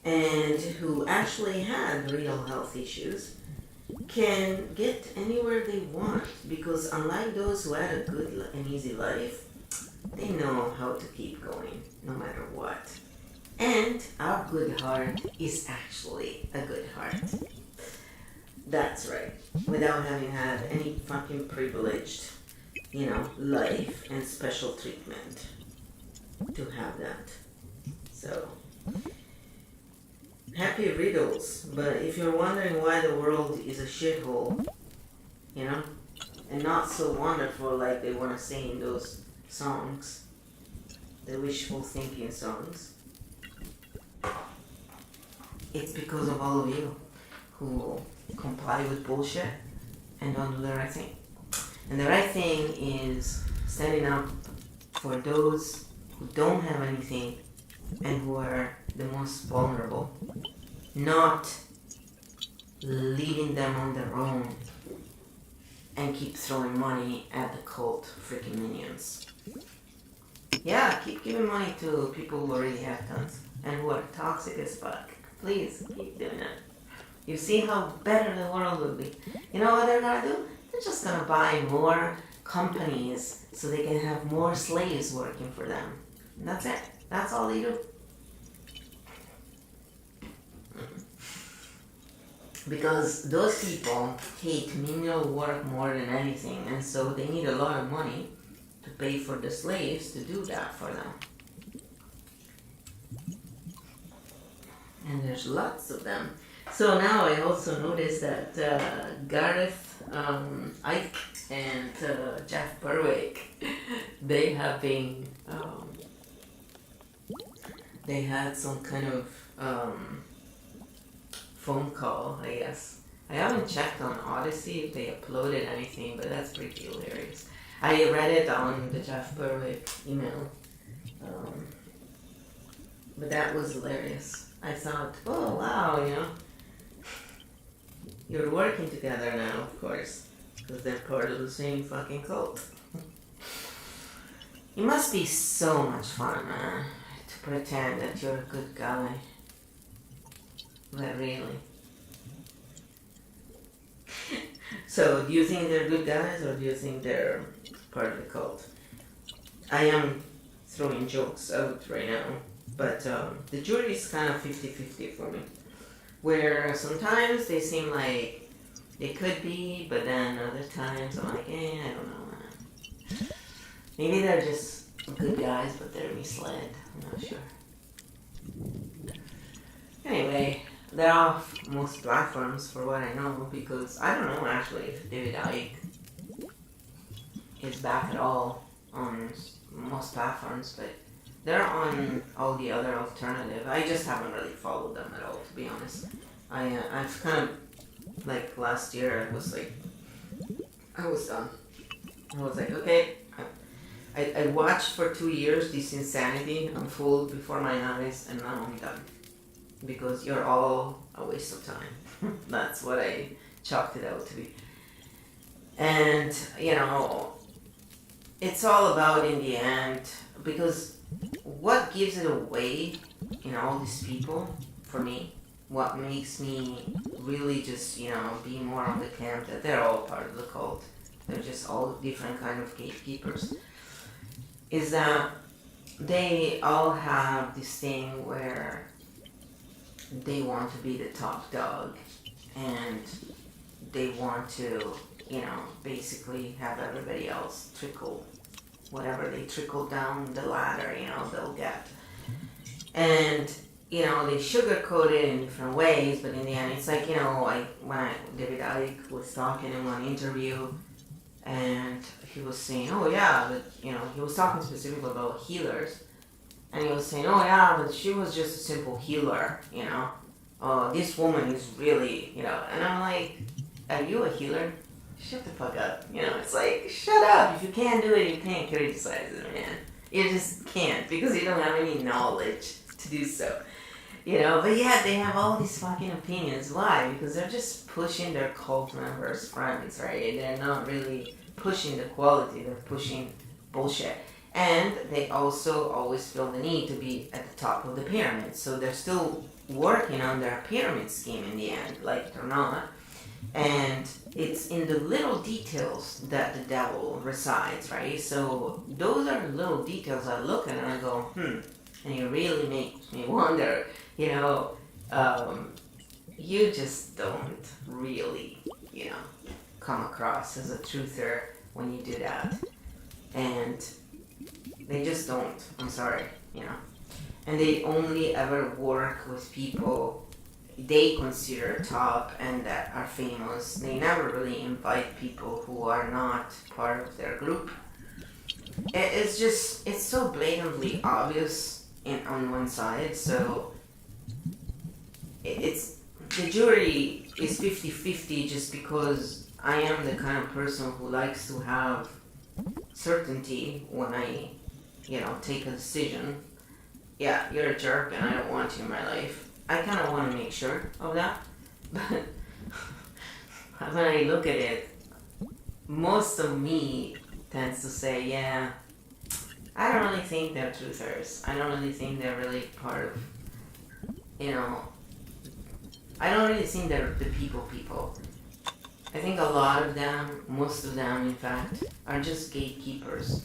and who actually had real health issues can get anywhere they want, because unlike those who had a good and easy life, they know how to keep going no matter what. And our good heart is actually a good heart. That's right. Without having had any fucking privileged, life and special treatment to have that. So, happy riddles. But if you're wondering why the world is a shithole, and not so wonderful like they want to say in those songs, the wishful thinking songs, it's because of all of you who comply with bullshit and don't do the right thing. And the right thing is standing up for those who don't have anything and who are the most vulnerable, not leaving them on their own and keep throwing money at the cult freaking minions. Yeah, keep giving money to people who already have tons and who are toxic as fuck. Please keep doing it. You see how better the world will be. You know what they're gonna do? They're just gonna buy more companies so they can have more slaves working for them. And that's it. That's all they do. Because those people hate menial work more than anything, and so they need a lot of money to pay for the slaves to do that for them. And there's lots of them. So now I also noticed that Gareth, Ike, and Jeff Berwick, they have been, they had some kind of phone call, I guess. I haven't checked on Odyssey if they uploaded anything, but that's pretty hilarious. I read it on the Jeff Berwick email, but that was hilarious. I thought, oh wow, you're working together now, of course, because they're part of the same fucking cult. It must be so much fun, man, to pretend that you're a good guy. But really. So, do you think they're good guys, or do you think they're part of the cult? I am throwing jokes out right now, but the jury is kind of 50-50 for me. Where sometimes they seem like they could be, but then other times I'm like, I don't know, man. Maybe they're just good guys, but they're misled. I'm not sure. Anyway, they're off most platforms for what I know, because I don't know actually if David Icke is back at all on most platforms, but they're on all the other alternative. I just haven't really followed them at all, to be honest. I've kind of, like last year, I was done. I was like, okay, I watched for 2 years this insanity unfold before my eyes, and now I'm done. Because you're all a waste of time. That's what I chalked it out to be. And, it's all about in the end, because what gives it away in all these people, for me, what makes me really just, be more on the camp that they're all part of the cult, they're just all different kind of gatekeepers, is that they all have this thing where they want to be the top dog, and they want to, basically have everybody else trickle, whatever they trickle down the ladder, they'll get. And, they sugarcoat it in different ways, but in the end, it's like, when David Icke was talking in one interview, and he was saying, oh yeah, but, he was talking specifically about healers, And he was saying, oh yeah, but she was just a simple healer, this woman is really, and I'm like, are you a healer? Shut the fuck up. It's like, shut up. If you can't do it, you can't criticize it, man. You just can't because you don't have any knowledge to do so. But yeah, they have all these fucking opinions. Why? Because they're just pushing their cult members' friends, right? They're not really pushing the quality, they're pushing bullshit. And they also always feel the need to be at the top of the pyramid. So they're still working on their pyramid scheme in the end, like it or not. And it's in the little details that the devil resides, right? So those are the little details I look at and I go, and it really makes me wonder, you just don't really, come across as a truther when you do that. And they just don't, I'm sorry, And they only ever work with people they consider top and that are famous. They never really invite people who are not part of their group. It's so blatantly obvious on one side, so it's the jury is 50-50 just because I am the kind of person who likes to have certainty when I, take a decision. Yeah, you're a jerk and I don't want you in my life. I kind of want to make sure of that, but when I look at it, most of me tends to say, yeah, I don't really think they're truthers. I don't really think they're really part of, I don't really think they're the people. I think a lot of them, most of them in fact, are just gatekeepers,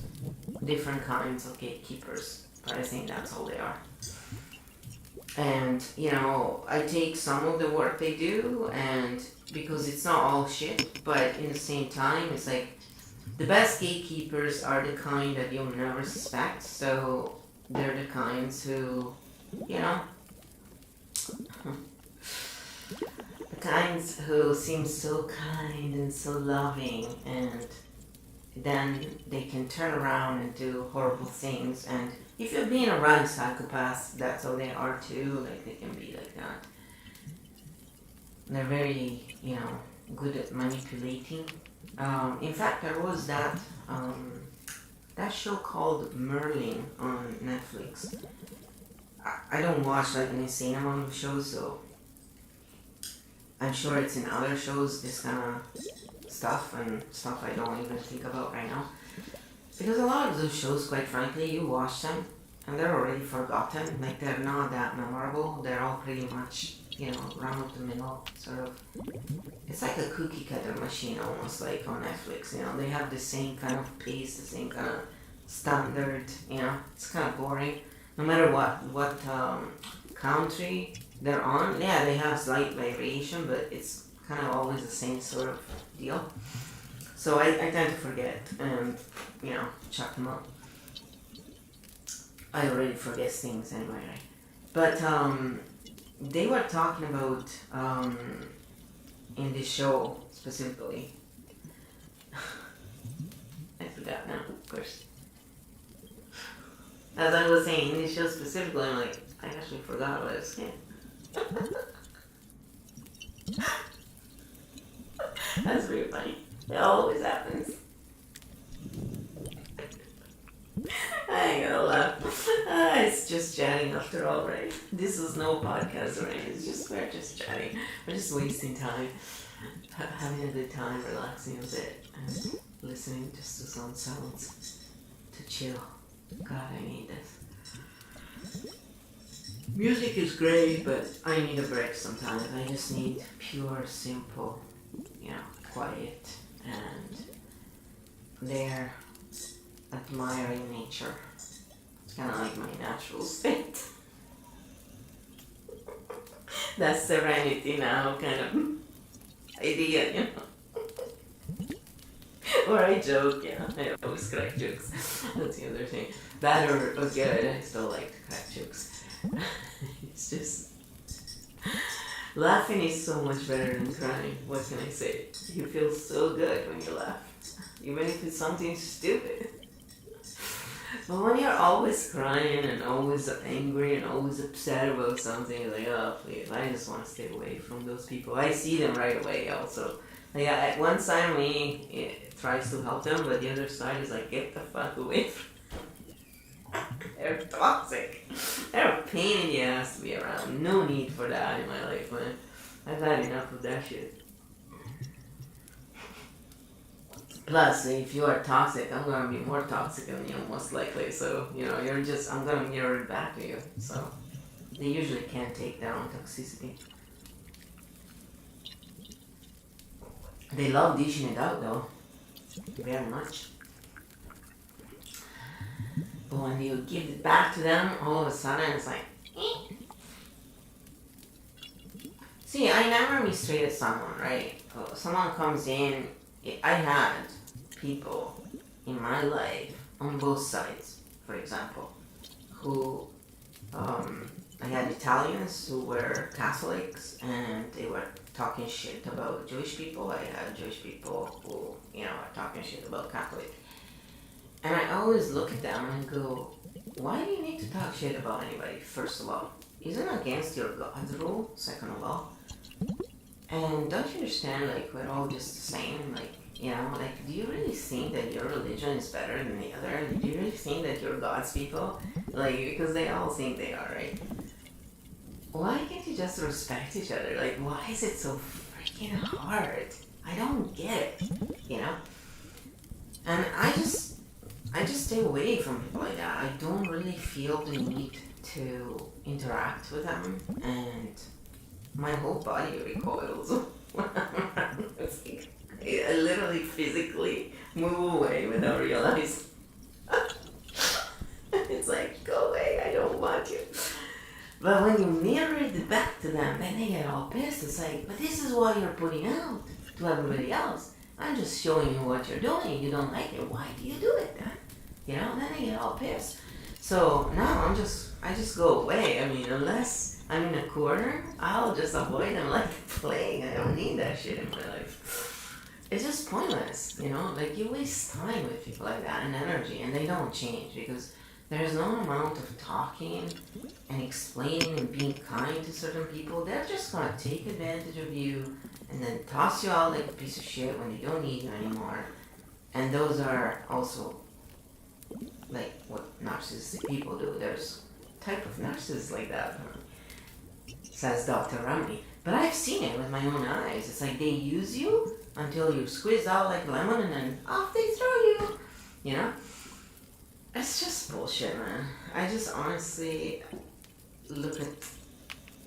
different kinds of gatekeepers, but I think that's all they are. And, I take some of the work they do, and because it's not all shit, but in the same time, it's like, the best gatekeepers are the kind that you'll never suspect, so they're the kinds who, the kinds who seem so kind and so loving, and then they can turn around and do horrible things, and if you've been around psychopaths, that's how they are too, like they can be like that. They're very, good at manipulating. In fact, there was that show called Merlin on Netflix. I don't watch like an insane amount of shows, so I'm sure it's in other shows, this kind of stuff and stuff I don't even think about right now. Because a lot of those shows, quite frankly, you watch them and they're already forgotten. Like, they're not that memorable. They're all pretty much, run of the mill, sort of. It's like a cookie cutter machine almost, like on Netflix, They have the same kind of pace, the same kind of standard, It's kind of boring. No matter what country they're on, yeah, they have slight variation, but it's kind of always the same sort of deal. So I tend to forget and, chuck them out. I already forget things anyway, right? But they were talking about, in this show specifically, I forgot now, of course. As I was saying, in this show specifically, I'm like, I actually forgot what I was saying. That's really funny. It always happens. I ain't gonna laugh. It's just chatting after all, right? This is no podcast, right? We're just chatting. We're just wasting time. Having a good time, relaxing a bit, and listening just to some sounds. To chill. God, I need this. Music is great, but I need a break sometimes. I just need pure, simple, quiet, and there, admiring nature. It's kind of like my natural state. That serenity now kind of idea, Or I joke, I always crack jokes. That's the other thing. Bad or good, I still like to crack jokes. It's just... Laughing is so much better than crying. What can I say? You feel so good when you laugh. Even if it's something stupid. But when you're always crying and always angry and always upset about something, you're like, oh, please, I just want to stay away from those people. I see them right away also. Like, at one side of me, it tries to help them, but the other side is like, get the fuck away from They're toxic. They're a pain in the ass to be around. No need for that in my life, man. I've had enough of that shit. Plus, if you are toxic, I'm gonna be more toxic than you, most likely. So, I'm gonna mirror it back to you. So, they usually can't take their own toxicity. They love dishing it out, though. Very much. But when you give it back to them, all of a sudden it's like, eh. See, I never mistreated someone, right? Someone comes in, I had people in my life on both sides, for example, who, I had Italians who were Catholics and they were talking shit about Jewish people. I had Jewish people who, are talking shit about Catholics. And I always look at them and go, why do you need to talk shit about anybody, first of all? Isn't it against your God's rule, second of all? And don't you understand, we're all just the same? Do you really think that your religion is better than the other? Do you really think that you're God's people? Because they all think they are, right? Why can't you just respect each other? Why is it so freaking hard? I don't get it, And I just stay away from people like that. I don't really feel the need to interact with them, and my whole body recoils when I'm around. I literally physically move away without realizing. It's like, go away, I don't want you. But when you mirror it back to them, then they get all pissed. It's like, but this is what you're putting out to everybody else. I'm just showing you what you're doing. You don't like it. Why do you do it then? Then they get all pissed. So now I just go away. I mean, unless I'm in a corner, I'll just avoid them like the plague. I don't need that shit in my life. It's just pointless, you waste time with people like that and energy, and they don't change because there's no amount of talking and explaining and being kind to certain people. They're just gonna take advantage of you and then toss you out like a piece of shit when they don't need you anymore. And those are also what narcissistic people do. There's type of narcissists like that, says Dr. Rami. But I've seen it with my own eyes. It's like they use you until you squeeze out like lemon and then off they throw you. It's just bullshit, man. I just honestly look at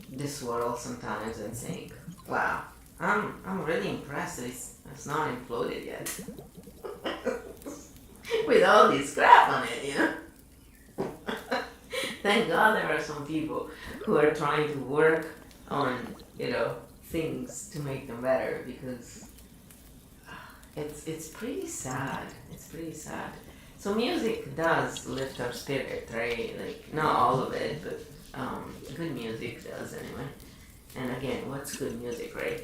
this world sometimes and think, wow, I'm really impressed that it's not imploded yet. With all this crap on it, Thank God there are some people who are trying to work on, things to make them better, because it's pretty sad. It's pretty sad. So music does lift our spirit, right? Not all of it, but good music does anyway. And again, what's good music, right?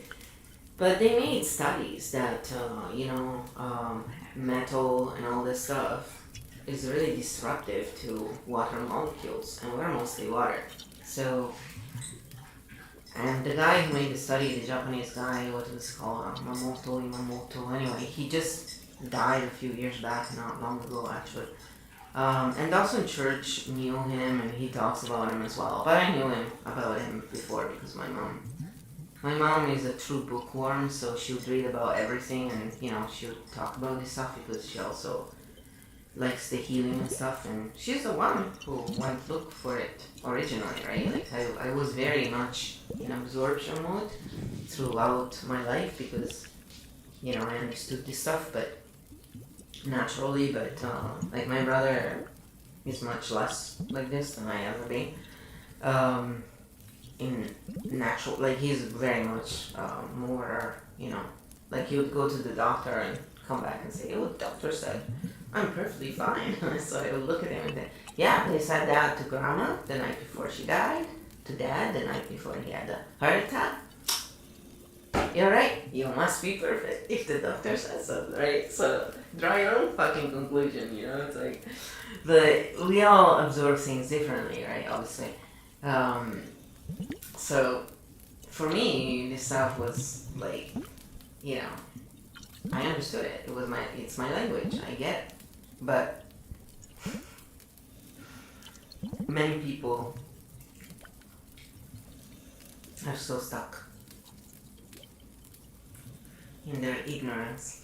But they made studies that, metal and all this stuff is really disruptive to water molecules, and we're mostly water. So, and the guy who made the study, the Japanese guy, what was it called, Imamoto, anyway, he just died a few years back, not long ago actually. And Dawson Church knew him, and he talks about him as well. But I knew about him before because my mom is a true bookworm, so she would read about everything, and she would talk about this stuff because she also likes the healing and stuff, and she's the one who went look for it originally, right? I was very much in absorption mode throughout my life because I understood this stuff, but naturally, but my brother is much less like this than I ever been. In natural, he's very much more, he would go to the doctor and come back and say, oh, the doctor said I'm perfectly fine. So I would look at him and say, yeah, they said that to grandma the night before she died, to dad the night before he had a heart attack. you're right. You must be perfect if the doctor says so, right? So draw your own fucking conclusion, you know? It's like, but we all absorb things differently, right? Obviously. So for me, this stuff was like, you know, I understood it. It's my language. I get it. But many people are so stuck in their ignorance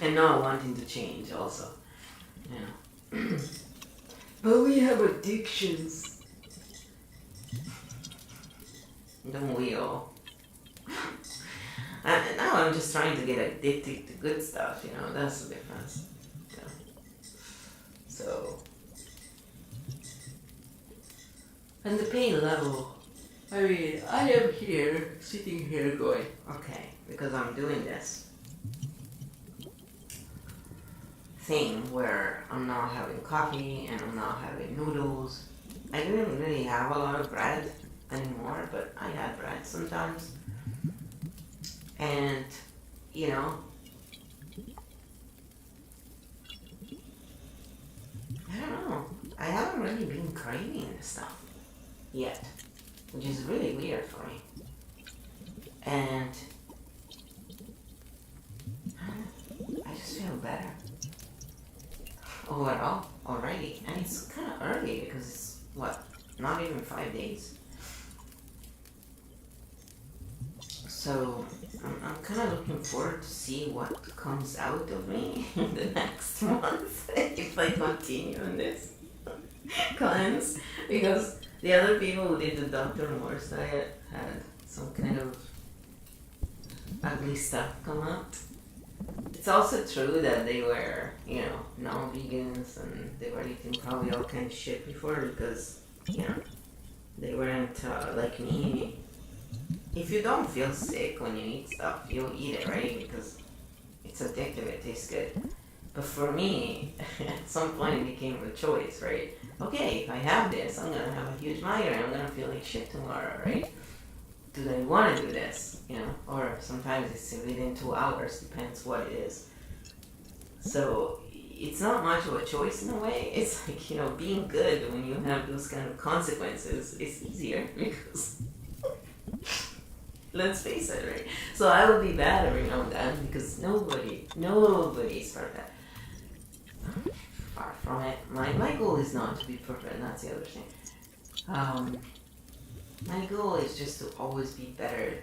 and not wanting to change also, you know. But we have addictions, don't we all? And now I'm just trying to get addicted to good stuff, you know, that's the difference. Yeah. So, and the pain level, I mean, I am here, sitting here going, okay, because I'm doing this thing where I'm not having coffee and I'm not having noodles. I didn't really have a lot of bread anymore, but I had bread sometimes. And, you know, I don't know, I haven't really been craving this stuff yet, which is really weird for me. And I just feel better overall already. And it's kind of early because it's, what, not even 5 days. So I'm kind of looking forward to see what comes out of me in the next month if I continue on this cleanse, because the other people who did the Dr. Morse diet had some kind of ugly stuff come out. It's also true that they were, you know, non-vegans and they were eating probably all kind of shit before because, you know, they weren't like me. If you don't feel sick when you eat stuff, you'll eat it, right? Because it's addictive, it tastes good. But for me, at some point it became a choice, right? Okay, if I have this, I'm gonna have a huge migraine, I'm gonna feel like shit tomorrow, right? Do I want to do this, you know? Or sometimes it's within 2 hours, depends what it is. So it's not much of a choice in a way. It's like, you know, being good when you have those kind of consequences is easier because let's face it, right? So I will be bad every now and then because nobody's perfect. Far from it. My goal is not to be perfect, and that's the other thing. My goal is just to always be better,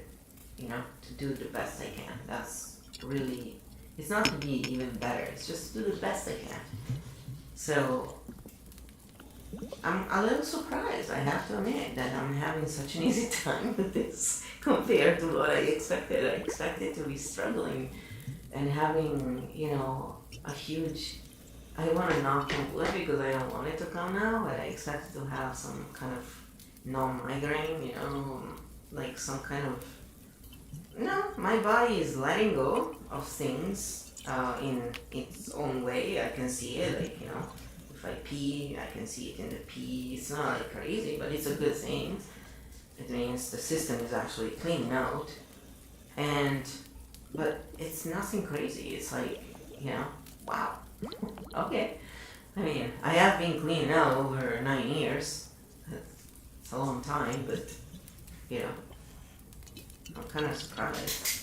you know, to do the best I can. That's really, it's not to be even better, it's just to do the best I can. So, I'm a little surprised, I have to admit, that I'm having such an easy time with this compared to what I expected. I expected to be struggling and having, you know, a huge, I want to knock on wood because I don't want it to come now, but I expected to have some kind of non-migraine, you know, like some kind of, no, my body is letting go of things in its own way. I can see it, like, you know, if I pee, I can see it in the pee. It's not like crazy, but it's a good thing. It means the system is actually cleaning out. But it's nothing crazy. It's like, you know, wow, okay. I mean, I have been cleaning out over 9 years. It's a long time, but, you know, I'm kind of surprised.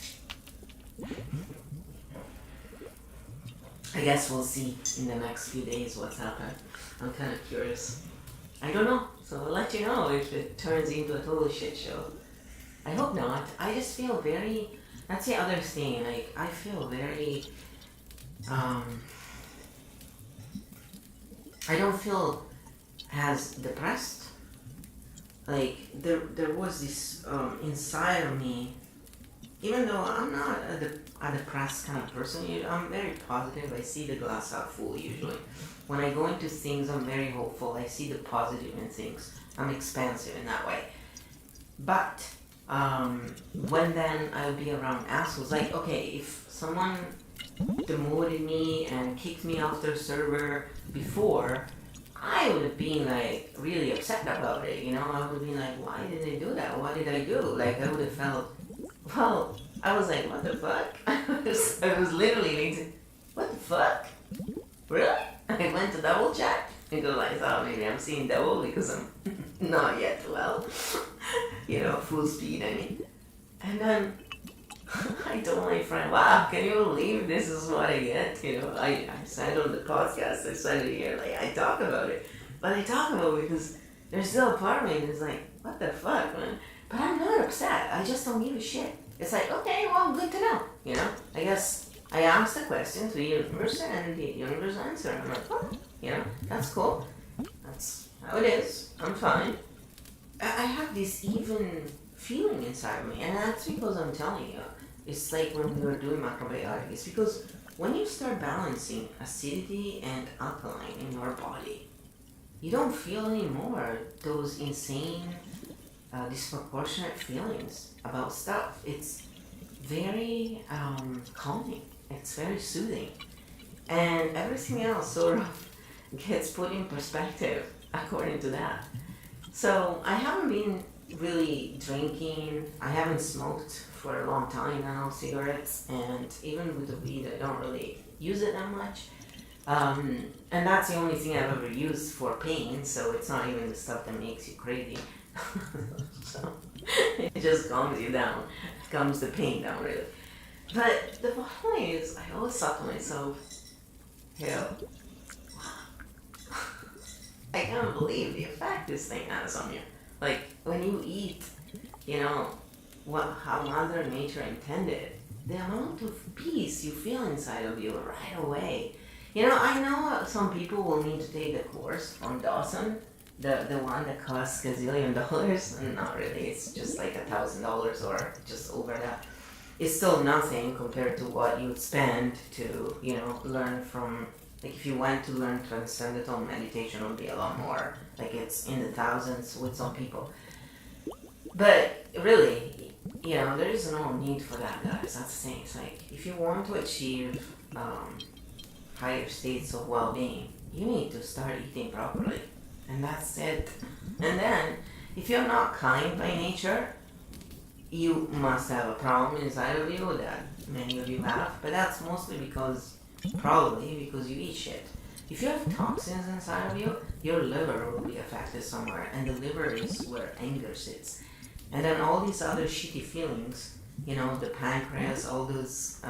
I guess we'll see in the next few days what's happened. I'm kind of curious. I don't know, so I'll let you know if it turns into a total shit show. I hope not. I just feel very, that's the other thing, like, I feel very, I don't feel as depressed. Like, there was this inside of me, even though I'm not a depressed kind of person, I'm very positive. I see the glass half full usually. When I go into things, I'm very hopeful. I see the positive in things. I'm expansive in that way. But when then I'll be around assholes, like, okay, if someone demoted me and kicked me off their server before, I I would have been like really upset about it, you know. I would have been like, why did they do that? What did I do? Like I would have felt, well, I was like, what the fuck? I was literally like, what the fuck? Really? I went to double check because I thought maybe I'm seeing double because I'm not yet well, you know, full speed, I mean. And then I told my friend, wow, can you believe this is what I get? You know, I said on the podcast, I said it here, like I talk about it. But I talk about it because there's still a part of me that's like, what the fuck, man? But I'm not upset. I just don't give a shit. It's like, okay, well, good to know. You know, I guess I asked the question to the universe and the universe answered. I'm like, oh, you know, that's cool. That's how it is. I'm fine. I have this even feeling inside of me, and that's because I'm telling you, it's like when we were doing macrobiotic. It's because when you start balancing acidity and alkaline in your body, you don't feel anymore those insane, disproportionate feelings about stuff. It's very calming. It's very soothing, and everything else sort of gets put in perspective according to that. So I haven't been really drinking. I haven't smoked for a long time now, cigarettes, and even with the weed, I don't really use it that much. And that's the only thing I've ever used for pain, so it's not even the stuff that makes you crazy. So it just calms you down, calms the pain down, really. But the bottom is, I always thought to myself, you know, I can't believe the effect this thing has on you. Like, when you eat, you know, how Mother Nature intended, the amount of peace you feel inside of you right away. You know, I know some people will need to take the course from Dawson, the one that costs gazillion dollars, and not really, it's just like $1,000 or just over that. It's still nothing compared to what you would spend to, you know, learn from, like if you went to learn transcendental meditation, it would be a lot more. Like it's in the thousands with some people. But really, you know, there is no need for that, guys. That's the thing. It's like, if you want to achieve higher states of well-being, you need to start eating properly. And that's it. And then, if you're not kind by nature, you must have a problem inside of you that many of you have. But that's mostly probably because you eat shit. If you have toxins inside of you, your liver will be affected somewhere. And the liver is where anger sits. And then all these other shitty feelings, you know, the pancreas, all those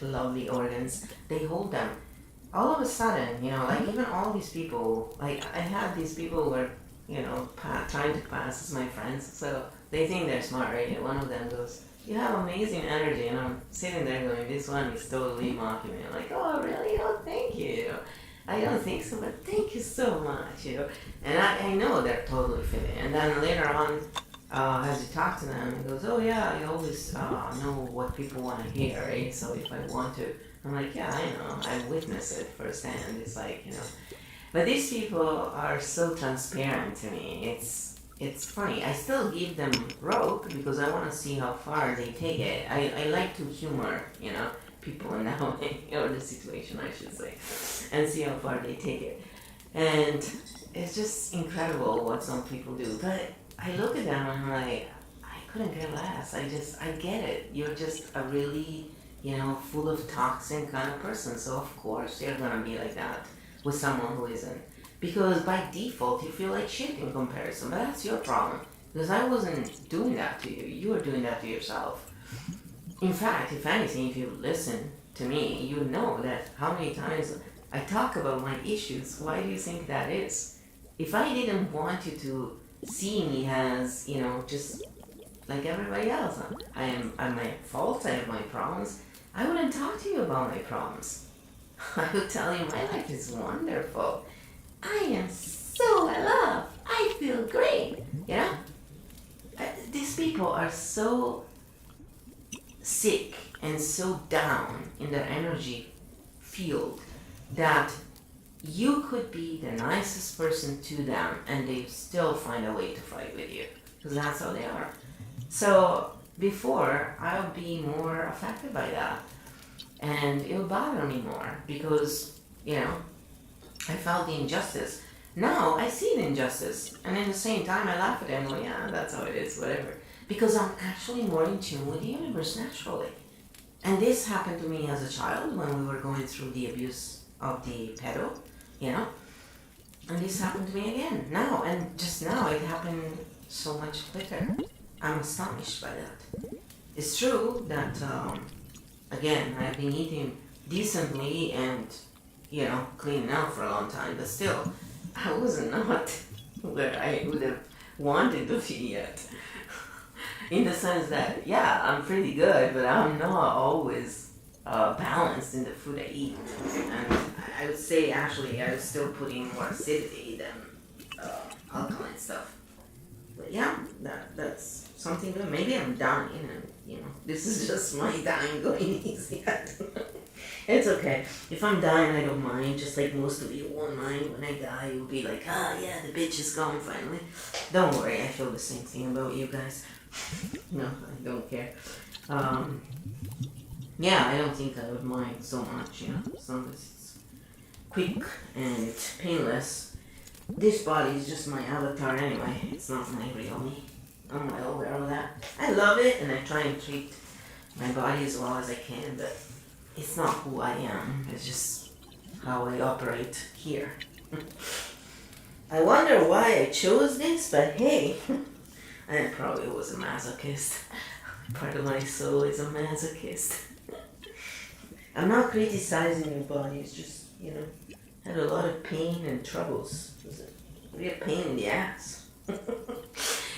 lovely organs, they hold them. All of a sudden, you know, like even all these people, like I have these people who are, you know, trying to pass as my friends, so they think they're smart, right? And one of them goes, you have amazing energy, and I'm sitting there going, this one is totally mocking me. I'm like, oh really? Oh, thank you. I don't think so, but thank you so much, you know. And I know they're totally fitting. And then later on, as you talk to them, he goes, oh yeah, I always know what people want to hear, right? So if I want to, I'm like, yeah, I know, I witness it firsthand. It's like, you know, but these people are so transparent to me. It's funny. I still give them rope because I want to see how far they take it. I like to humor, you know, people in that way, or the situation, I should say, and see how far they take it. And it's just incredible what some people do. But I look at them and I'm like, I couldn't care less. I get it. You're just a really, you know, full of toxin kind of person. So of course you're gonna be like that with someone who isn't. Because by default you feel like shit in comparison. But that's your problem. Because I wasn't doing that to you. You were doing that to yourself. In fact, if anything, if you listen to me, you know that how many times I talk about my issues. Why do you think that is? If I didn't want you to see me as, you know, just like everybody else, I'm my faults, I have my problems, I wouldn't talk to you about my problems. I would tell you my life is wonderful. I am so in love. I feel great. You know? These people are so sick and so down in their energy field that you could be the nicest person to them and they still find a way to fight with you. Because that's how they are. So before, I would be more affected by that. And it would bother me more because, you know, I felt the injustice. Now I see the injustice, and at the same time I laugh at it and go, yeah, that's how it is, whatever. Because I'm actually more in tune with the universe naturally. And this happened to me as a child when we were going through the abuse of the pedo, you know? And this happened to me again now, and just now it happened so much quicker. I'm astonished by that. It's true that, again, I've been eating decently and, you know, clean now for a long time, but still, I was not where I would have wanted to be yet. In the sense that, yeah, I'm pretty good, but I'm not always balanced in the food I eat. And I would say, actually, I was still putting more acidity than alkaline stuff. But yeah, that's something good. Maybe I'm dying, and, you know, this is just my dying going easy. It's okay. If I'm dying, I don't mind. Just like most of you won't mind. When I die, you'll be like, ah, yeah, the bitch is gone finally. Don't worry, I feel the same thing about you guys. No, I don't care. Yeah, I don't think I would mind so much, you know, as long as it's quick and painless. This body is just my avatar anyway. It's not my real me. I'm well aware of that. I love it, and I try and treat my body as well as I can, but it's not who I am. It's just how I operate here. I wonder why I chose this, but hey, I probably was a masochist. Part of my soul is a masochist. I'm not criticizing your body, it's just, you know, had a lot of pain and troubles. It was a real pain in the ass.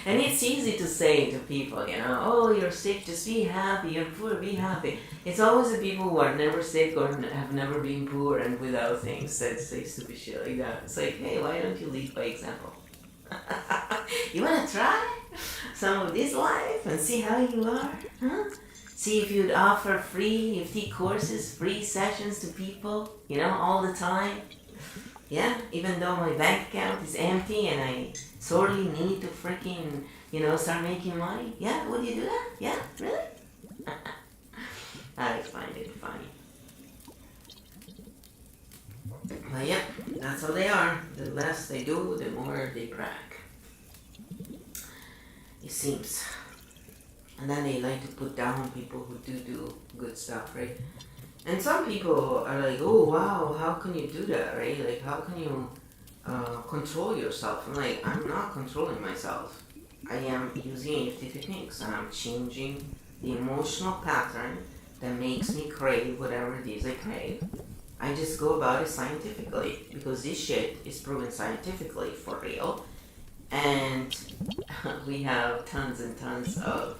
And it's easy to say to people, you know, oh, you're sick, just be happy, you're poor, be happy. It's always the people who are never sick or have never been poor and without things that say stupid shit like that. It's like, hey, why don't you lead by example? You want to try some of this life and see how you are? Huh? See if you'd offer free EFT courses, free sessions to people, you know, all the time. Yeah, even though my bank account is empty and I sorely need to freaking, you know, start making money. Yeah, would you do that? Yeah, really? I find it funny. But yeah, that's how they are. The less they do, the more they brag. It seems. And then they like to put down people who do good stuff, right? And some people are like, oh wow, how can you do that, right? Like, how can you control yourself? I'm like, I'm not controlling myself. I am using EFT techniques and I'm changing the emotional pattern that makes me crave whatever it is I crave. I just go about it scientifically because this shit is proven scientifically for real. And we have tons and tons of,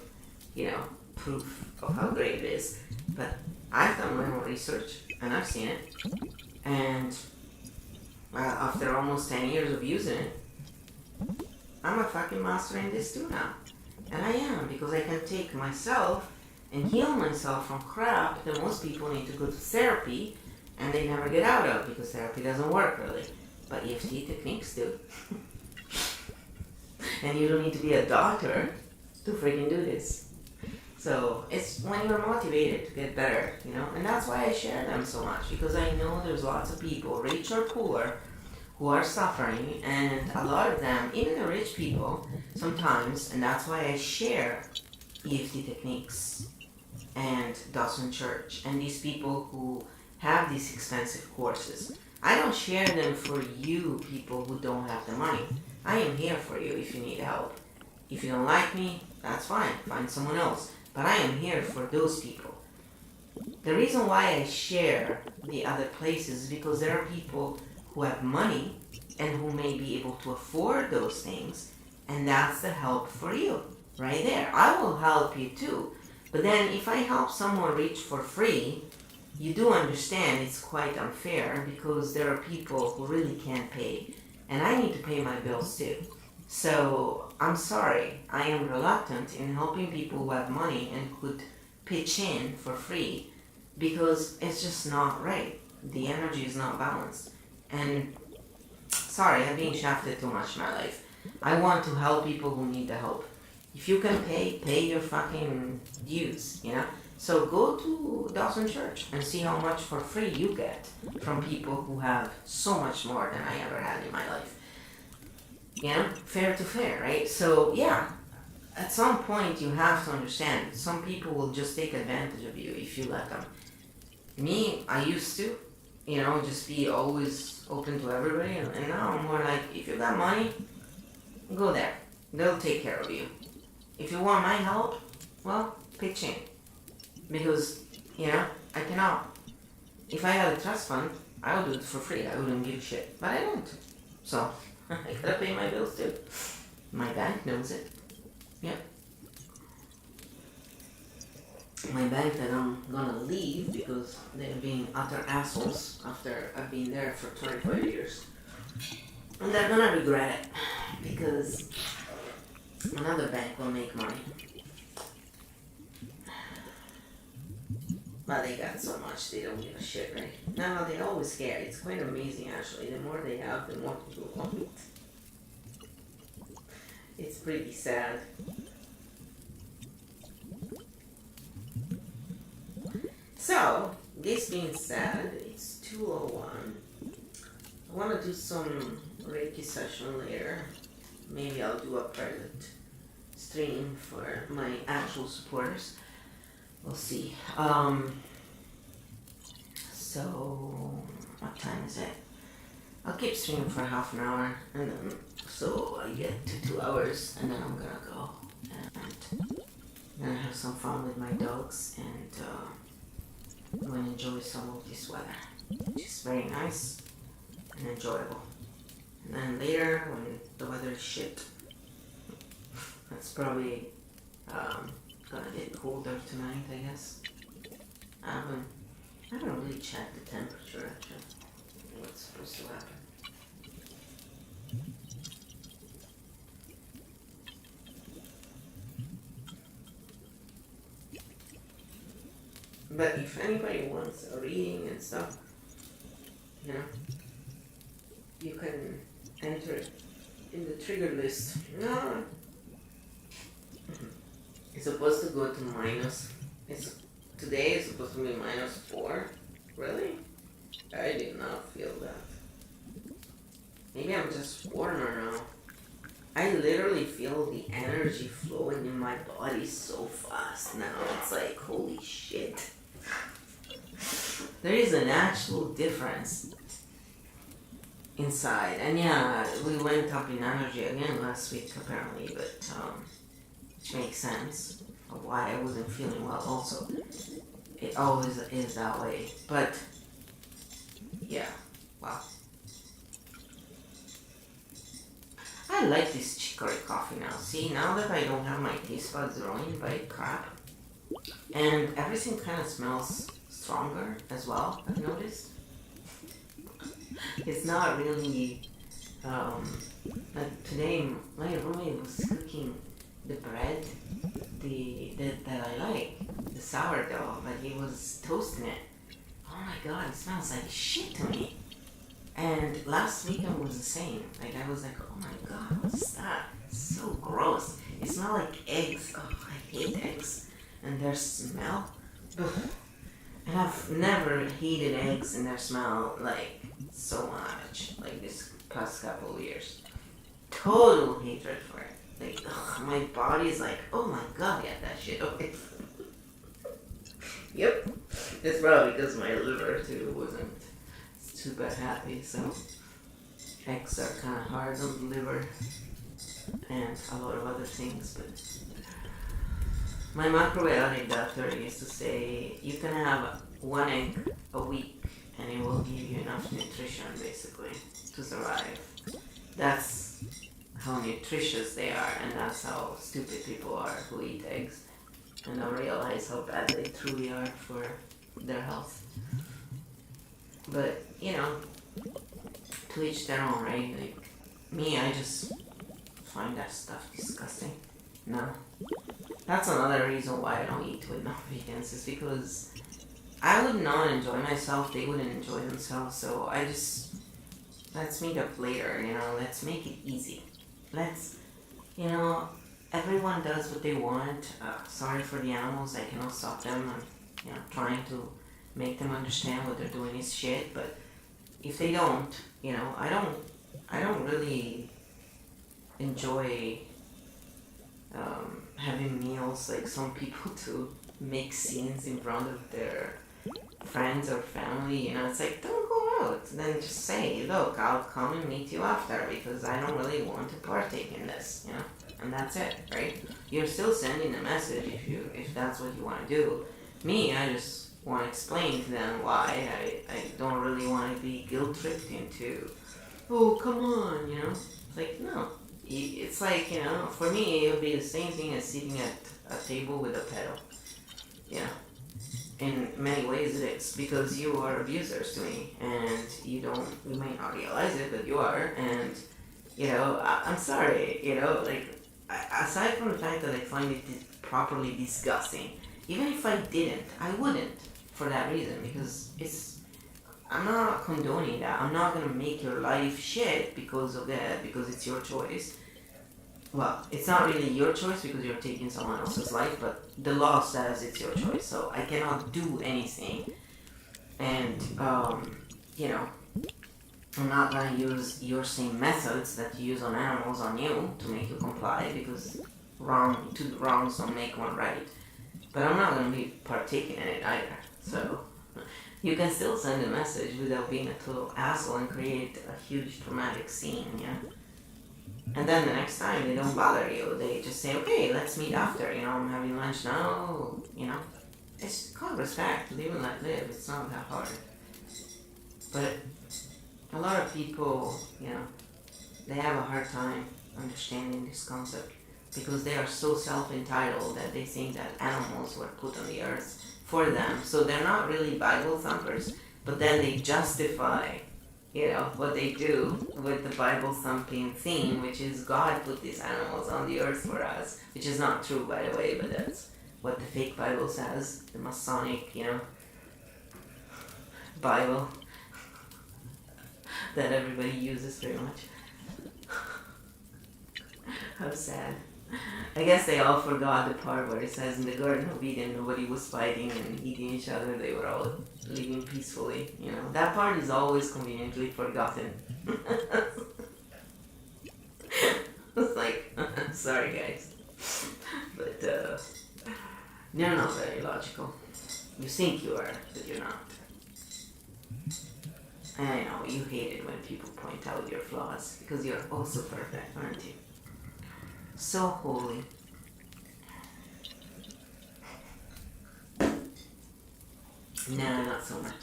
you know, proof of how great it is. But I've done my own research and I've seen it. And after almost 10 years of using it, I'm a fucking master in this too now. And I am, because I can take myself and heal myself from crap that most people need to go to therapy and they never get out of because therapy doesn't work really. But EFT techniques do. And you don't need to be a doctor to freaking do this. So it's when you're motivated to get better, you know, and that's why I share them so much, because I know there's lots of people, rich or poor, who are suffering, and a lot of them, even the rich people, sometimes, and that's why I share EFT techniques and Dawson Church, and these people who have these expensive courses. I don't share them for you people who don't have the money. I am here for you if you need help. If you don't like me, that's fine, find someone else. But I am here for those people. The reason why I share the other places is because there are people who have money and who may be able to afford those things, and that's the help for you, right there. I will help you too. But then if I help someone reach for free, you do understand it's quite unfair because there are people who really can't pay, and I need to pay my bills too. So I'm sorry, I am reluctant in helping people who have money and could pitch in for free because it's just not right. The energy is not balanced. And sorry, I'm being shafted too much in my life. I want to help people who need the help. If you can pay your fucking dues, you know? So go to Dawson Church and see how much for free you get from people who have so much more than I ever had in my life. fair to fair, right? So yeah, at some point you have to understand some people will just take advantage of you if you let them. Me, I used to, just be always open to everybody, and now I'm more like, if you got money, go there. They'll take care of you. If you want my help, well, pitch in. Because, I cannot. If I had a trust fund, I would do it for free. I wouldn't give a shit. But I don't. So, I gotta pay my bills too. My bank knows it. Yep. My bank that I'm gonna leave because they're being utter assholes after I've been there for 25 years. And they're gonna regret it because another bank will make money. But they got so much they don't give a shit, right? No, they always care. It's quite amazing actually. The more they have, the more people want it. It's pretty sad. So, this being said, it's 2:01. I want to do some Reiki session later. Maybe I'll do a private stream for my actual supporters. We'll see. So, what time is it? I'll keep streaming for half an hour, and then, so I get to 2 hours, and then I'm gonna go. And I'm gonna have some fun with my dogs, and I'm gonna enjoy some of this weather, which is very nice and enjoyable. And then later, when the weather is shit, that's probably gonna get colder tonight, I guess. I haven't really checked the temperature actually. What's supposed to happen? But if anybody wants a reading and stuff, you can enter it in the trigger list. No. It's supposed to go to minus. Today is supposed to be -4. Really? I did not feel that. Maybe I'm just warmer now. I literally feel the energy flowing in my body so fast now. It's like, holy shit. There is an actual difference inside. And yeah, we went up in energy again last week apparently, but which makes sense of why I wasn't feeling well also. It always is that way. But yeah, wow. I like this chicory coffee now. See, now that I don't have my taste buds ruined by crap, and everything kind of smells stronger as well, I've noticed. It's not really, like today my roommate was cooking the bread that I like, the sourdough, but he was toasting it. Oh my god, it smells like shit to me. And last weekend was the same. Like I was like, oh my god, what's that? It's so gross. It smelled like eggs. Oh, I hate eggs. And their smell. Ugh. And I've never hated eggs and their smell like so much. Like this past couple of years. Total hatred for it. Like, ugh, my body's like, oh my god, get that shit away. Yep. It's probably because my liver too wasn't super happy, so eggs are kind of hard on the liver and a lot of other things, but my macrobiotic doctor used to say you can have 1 egg a week and it will give you enough nutrition basically to survive. That's how nutritious they are, and that's how stupid people are who eat eggs and don't realize how bad they truly are for their health. But, to each their own, right? Like, me, I just find that stuff disgusting. No. That's another reason why I don't eat with non-vegans, is because I would not enjoy myself, they wouldn't enjoy themselves, so I just, let's meet up later, let's make it easy. Let's, everyone does what they want. Sorry for the animals, I cannot stop them. I'm, trying to make them understand what they're doing is shit, but if they don't, I don't really enjoy having meals. Like some people to make scenes in front of their friends or family, you know, it's like, don't go out. Then just say, look, I'll come and meet you after because I don't really want to partake in this, you know, and that's it, right? You're still sending a message if that's what you want to do. Me, I just want to explain to them why I don't really want to be guilt-tripped into, oh, come on, you know? It's like, no. It's like, you know, for me, it would be the same thing as sitting at a table with a pedal. You know, in many ways it is, because you are abusers to me, and you may not realize it, but you are, and, you know, I'm sorry, you know, like, aside from the fact that I find it properly disgusting, even if I didn't, I wouldn't, for that reason, because I'm not condoning that. I'm not gonna make your life shit because of that, because it's your choice. Well, it's not really your choice because you're taking someone else's life, but the law says it's your choice, so I cannot do anything. And, you know, I'm not gonna use your same methods that you use on animals on you to make you comply, because two wrongs don't make one right. But I'm not gonna be partaking in it either, so you can still send a message without being a total asshole and create a huge traumatic scene, yeah? And then the next time they don't bother you, they just say, okay, let's meet after, you know, I'm having lunch now, you know? It's called respect, live and let live, it's not that hard. But a lot of people, you know, they have a hard time understanding this concept because they are so self-entitled that they think that animals were put on the earth for them. So they're not really Bible thumpers, but then they justify, you know, what they do with the Bible thumping theme, which is God put these animals on the earth for us, which is not true, by the way, but that's what the fake Bible says, the Masonic, you know, Bible that everybody uses pretty much. How sad. I guess they all forgot the part where it says in the Garden of Eden nobody was fighting and eating each other, they were all living peacefully, you know. That part is always conveniently forgotten. It's like, sorry guys. But, you're not very logical. You think you are, but you're not. And I know, you hate it when people point out your flaws, because you're also perfect, aren't you? So holy. Nah, not so much.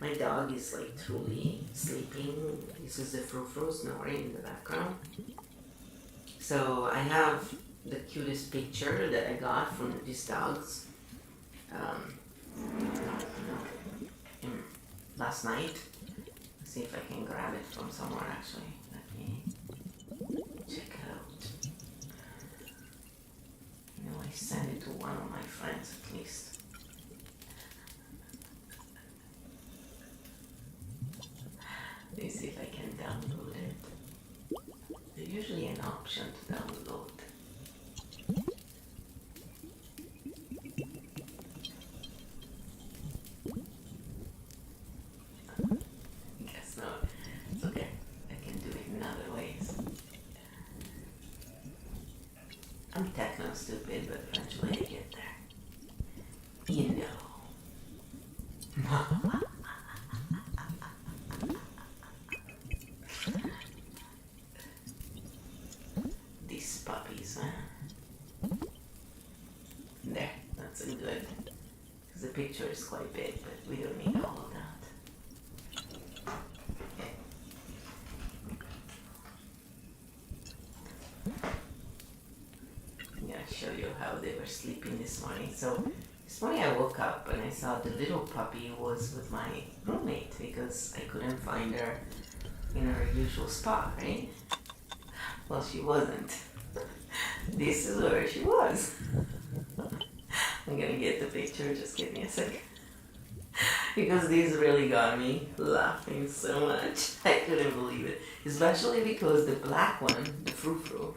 My dog is like truly sleeping. This is the frou-frou snoring in the background. So I have the cutest picture that I got from these dogs last night. Let's see if I can grab it from somewhere actually. Let me check it out. You know, I sent it to one of my friends at least. Let me see if I can download it. There's usually an option to download. Guess not. It's okay. I can do it in other ways. I'm techno stupid, but eventually I get there. You know. These puppies, huh? There, that's a good. Because the picture is quite big, but we don't need all of that. I'm gonna show you how they were sleeping this morning. So this morning I woke up and I saw the little puppy was with my roommate because I couldn't find her in her usual spot, right? Well, she wasn't. This is where she was. I'm gonna get the picture, just give me a sec. Because these really got me laughing so much. I couldn't believe it. Especially because the black one, the frou-frou,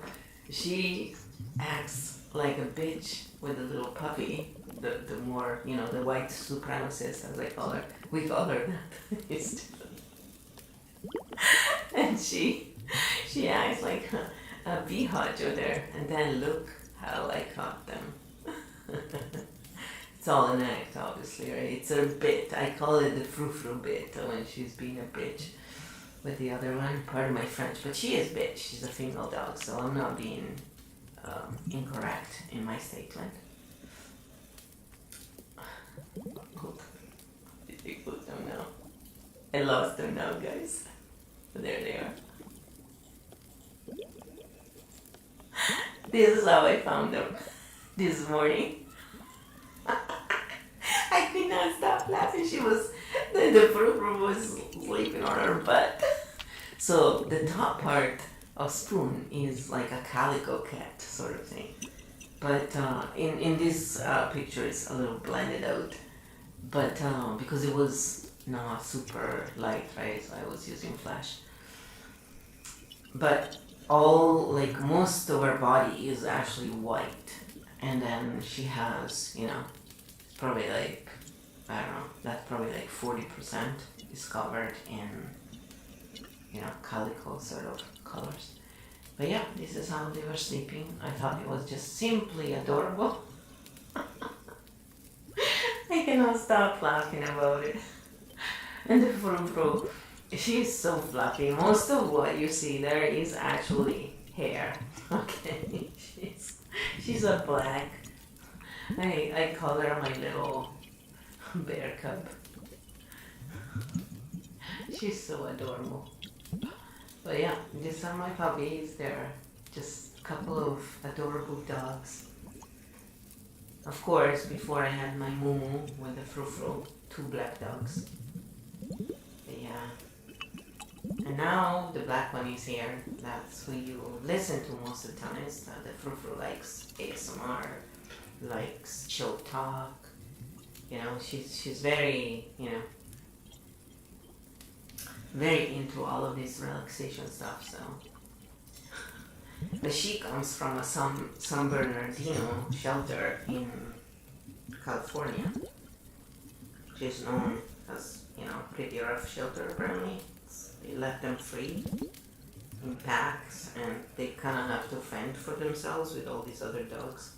she acts like a bitch with the little puppy. The more, you know, the white supremacist, as I call her. We call her that. And she acts like Be hot there, and then look how I caught them. It's all an act, obviously, right? It's a bit. I call it the frou-frou bit when she's being a bitch with the other one. Pardon my French, but she is bitch. She's a female dog, so I'm not being incorrect in my statement. Look, did they put them now? I lost them now, guys. There they are. This is how I found them this morning. I could not stop laughing. The frou-frou was sleeping on her butt. So the top part of Spoon is like a calico cat sort of thing. But in this picture it's a little blended out. But because it was not super light, right? So I was using flash. But most of her body is actually white. And then she has, probably like, I don't know, that's probably like 40% is covered in, calico sort of colors. But yeah, this is how they were sleeping. I thought it was just simply adorable. I cannot stop laughing about it. And the frou-frou, she's so fluffy. Most of what you see there is actually hair. Okay, she's a black. I call her my little bear cub. She's so adorable. But yeah, these are my puppies. They're just a couple of adorable dogs. Of course, before I had my Mumu with the frou-frou, 2 black dogs. But yeah. And now the black one is here. That's who you listen to most of the times. The frou-frou likes ASMR, likes chill talk. She's very, very into all of this relaxation stuff. So, but she comes from a San Bernardino shelter in California. She's known as, pretty rough shelter apparently. They let them free in packs, and they kind of have to fend for themselves with all these other dogs.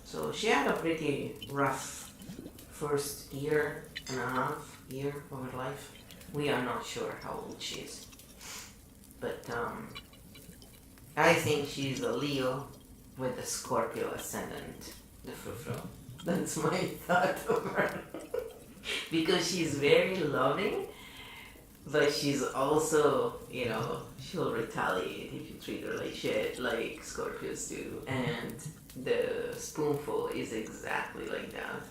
So she had a pretty rough first year and a half of her life. We are not sure how old she is. But I think she's a Leo with a Scorpio ascendant, the frou-frou. That's my thought of her. Because she's very loving, but she's also, she'll retaliate if you treat her like shit, like Scorpios do. And the Spoonful is exactly like that.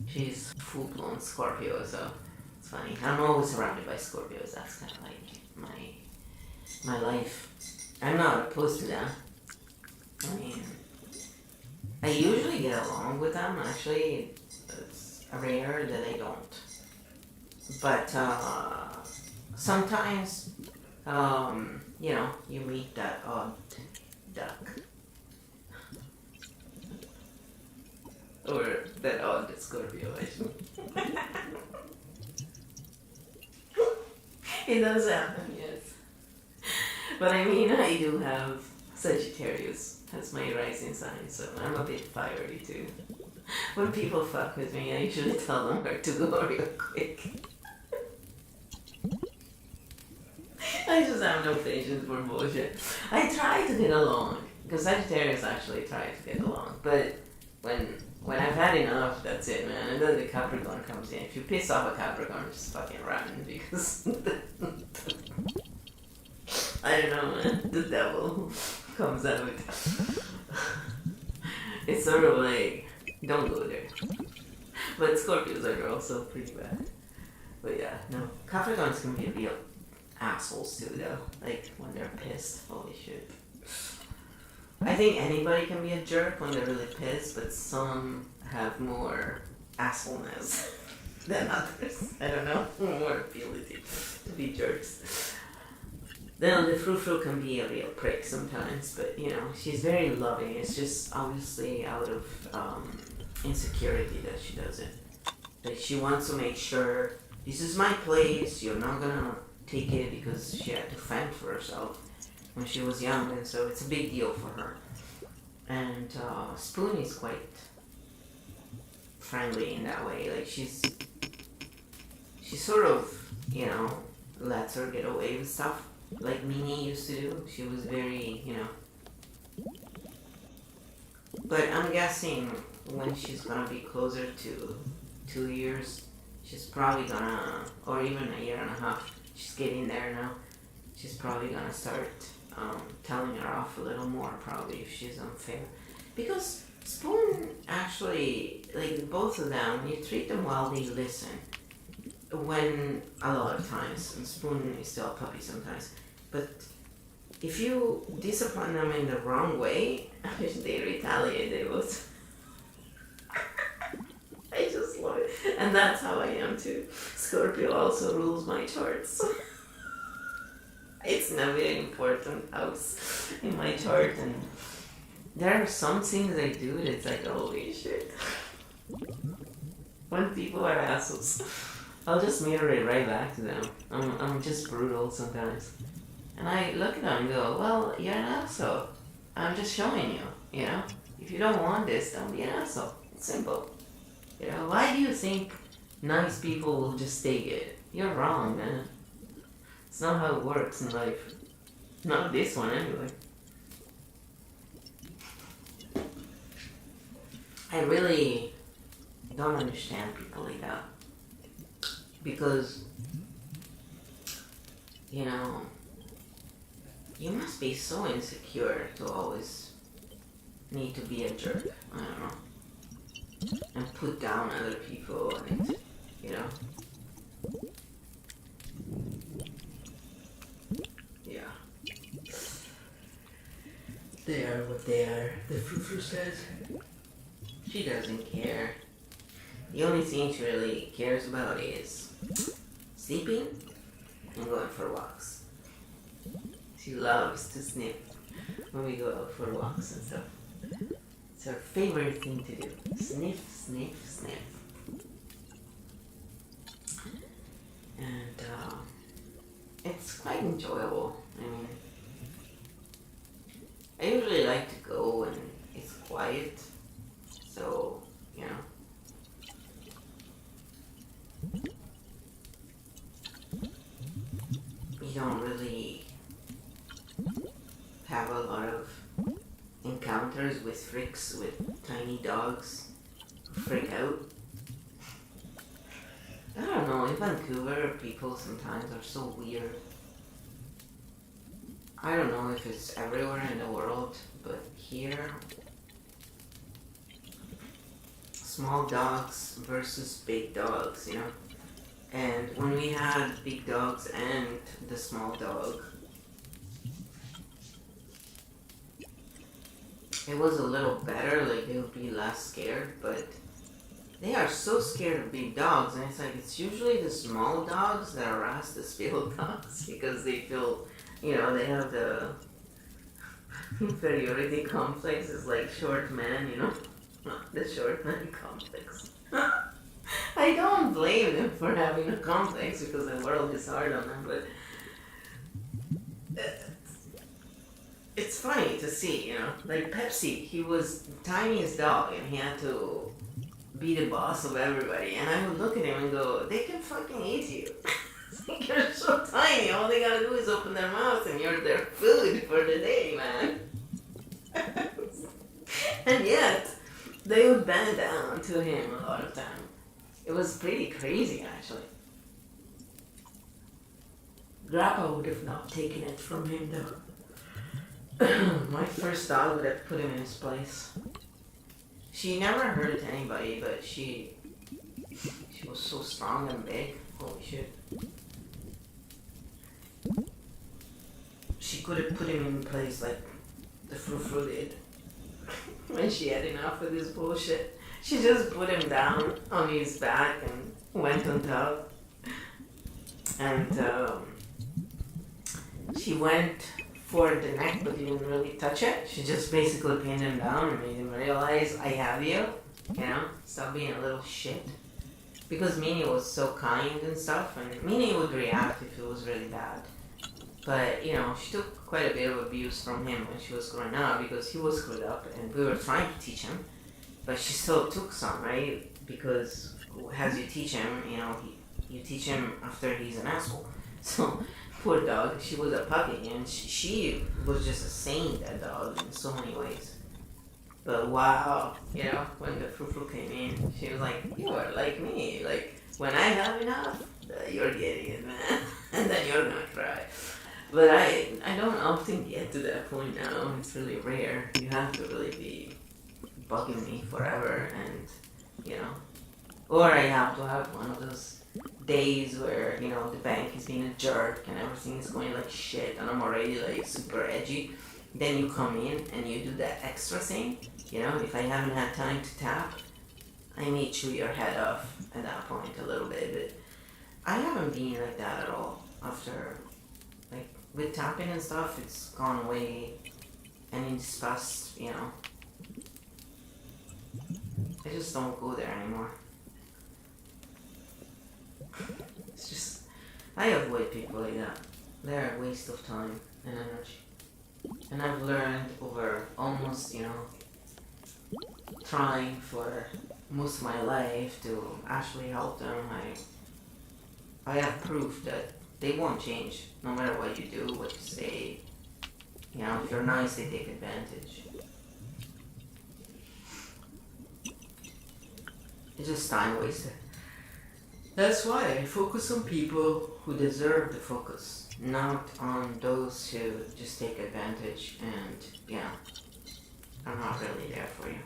She's full-blown Scorpio, so it's funny. I'm always surrounded by Scorpios. That's kind of like my life. I'm not opposed to that. I mean, I usually get along with them. Actually, it's rare that I don't. But sometimes, you meet that odd duck. Or that odd Scorpio, actually. It does happen, yes. But I mean, I do have Sagittarius as my rising sign, so I'm a bit fiery too. When people fuck with me, I usually tell them where to go real quick. I just have no patience for bullshit. I try to get along, because Sagittarius actually try to get along, but when I've had enough, that's it, man. And then the Capricorn comes in. If you piss off a Capricorn, just fucking run, because I don't know, man. The devil comes out. It's sort of like, don't go there. But Scorpios are also pretty bad. But yeah, no. Capricorns can be real assholes too, though. Like, when they're pissed, holy shit. I think anybody can be a jerk when they're really pissed, but some have more assholeness than others. I don't know, more ability to be jerks. Then the frou-frou can be a real prick sometimes, but she's very loving. It's just obviously out of insecurity that she does it. Like, she wants to make sure, this is my place, you're not gonna take it, because she had to fend for herself. when she was young, and so it's a big deal for her. And Spoon is quite friendly in that way. Like she sort of, you know, lets her get away with stuff like Minnie used to do. She was very, you know. But I'm guessing when she's gonna be closer to 2 years, she's probably gonna, or even a year and a half, she's getting there now. She's probably gonna start telling her off a little more, probably, if she's unfair. Because Spoon actually, like both of them, when you treat them well, they listen. When, a lot of times, and Spoon is still a puppy sometimes, but if you discipline them in the wrong way, they retaliate, they will. I just love it. And that's how I am too. Scorpio also rules my charts. It's a very important house in my chart, and there are some things I do that's like, holy shit. When people are assholes, I'll just mirror it right back to them. I'm just brutal sometimes. And I look at them and go, well, you're an asshole. I'm just showing you, you know? If you don't want this, don't be an asshole. It's simple. You know, why do you think nice people will just take it? You're wrong, man. It's not how it works in life. Not this one, anyway. I really don't understand people like that. Because, you know, you must be so insecure to always need to be a jerk. I don't know. And put down other people and, you know. Yeah. They are what they are, the Fufu says. She doesn't care. The only thing she really cares about is sleeping and going for walks. She loves to sniff when we go out for walks and stuff. It's her favorite thing to do. Sniff, sniff, sniff. And it's quite enjoyable. I mean, I usually like to go when it's quiet. So, you know. You don't really have a lot of encounters with freaks, with tiny dogs who freak out. I don't know, in Vancouver people sometimes are so weird. I don't know if it's everywhere in the world, but here, small dogs versus big dogs, you know. And when we had big dogs and the small dog, it was a little better, like they would be less scared, but they are so scared of big dogs, and it's like, it's usually the small dogs that harass the big dogs because they feel, you know, they have the inferiority complex. It's like short man, you know, the short man complex. I don't blame them for having a complex because the world is hard on them, but it's funny to see, you know, like Pepsi, he was the tiniest dog and he had to be the boss of everybody, and I would look at him and go, they can fucking eat you. You're so tiny, all they gotta do is open their mouth and you're their food for the day, man. And yet, they would bend down to him a lot of time. It was pretty crazy, actually. Grandpa would have not taken it from him, though. My first dog would have put him in his place. She never hurt anybody, but she was so strong and big. Holy shit. She could have put him in place like the Frou-Frou did. When she had enough of this bullshit, she just put him down on his back and went on top. And she went for the neck but didn't really touch it. She just basically pinned him down and made him realize, I have you, you know, stop being a little shit. Because Minnie was so kind and stuff, and Minnie would react if it was really bad. But, you know, she took quite a bit of abuse from him when she was growing up because he was screwed up and we were trying to teach him. But she still took some, right? Because as you teach him, you know, you teach him after he's an asshole. So, poor dog, she was a puppy and she was just a saint, that dog, in so many ways. But wow, you know, when the frou-frou came in, she was like, you are like me. Like, when I have enough, you're getting it, man. And then you're gonna cry. But I don't often get to that point now. It's really rare. You have to really be bugging me forever and, you know. Or I have to have one of those days where, you know, the bank is being a jerk and everything is going like shit and I'm already like super edgy. Then you come in and you do that extra thing. You know, if I haven't had time to tap, I may chew your head off at that point a little bit. But I haven't been like that at all after, like, with tapping and stuff, it's gone away. And in this past, you know, I just don't go there anymore. It's just, I avoid people like that. They're a waste of time and energy. And I've learned over almost, you know, trying for most of my life to actually help them. I have proof that they won't change no matter what you do, what you say. You know, if you're nice, they take advantage. It's just time wasted. That's why I focus on people who deserve the focus, not on those who just take advantage and, you know, are not really there for you.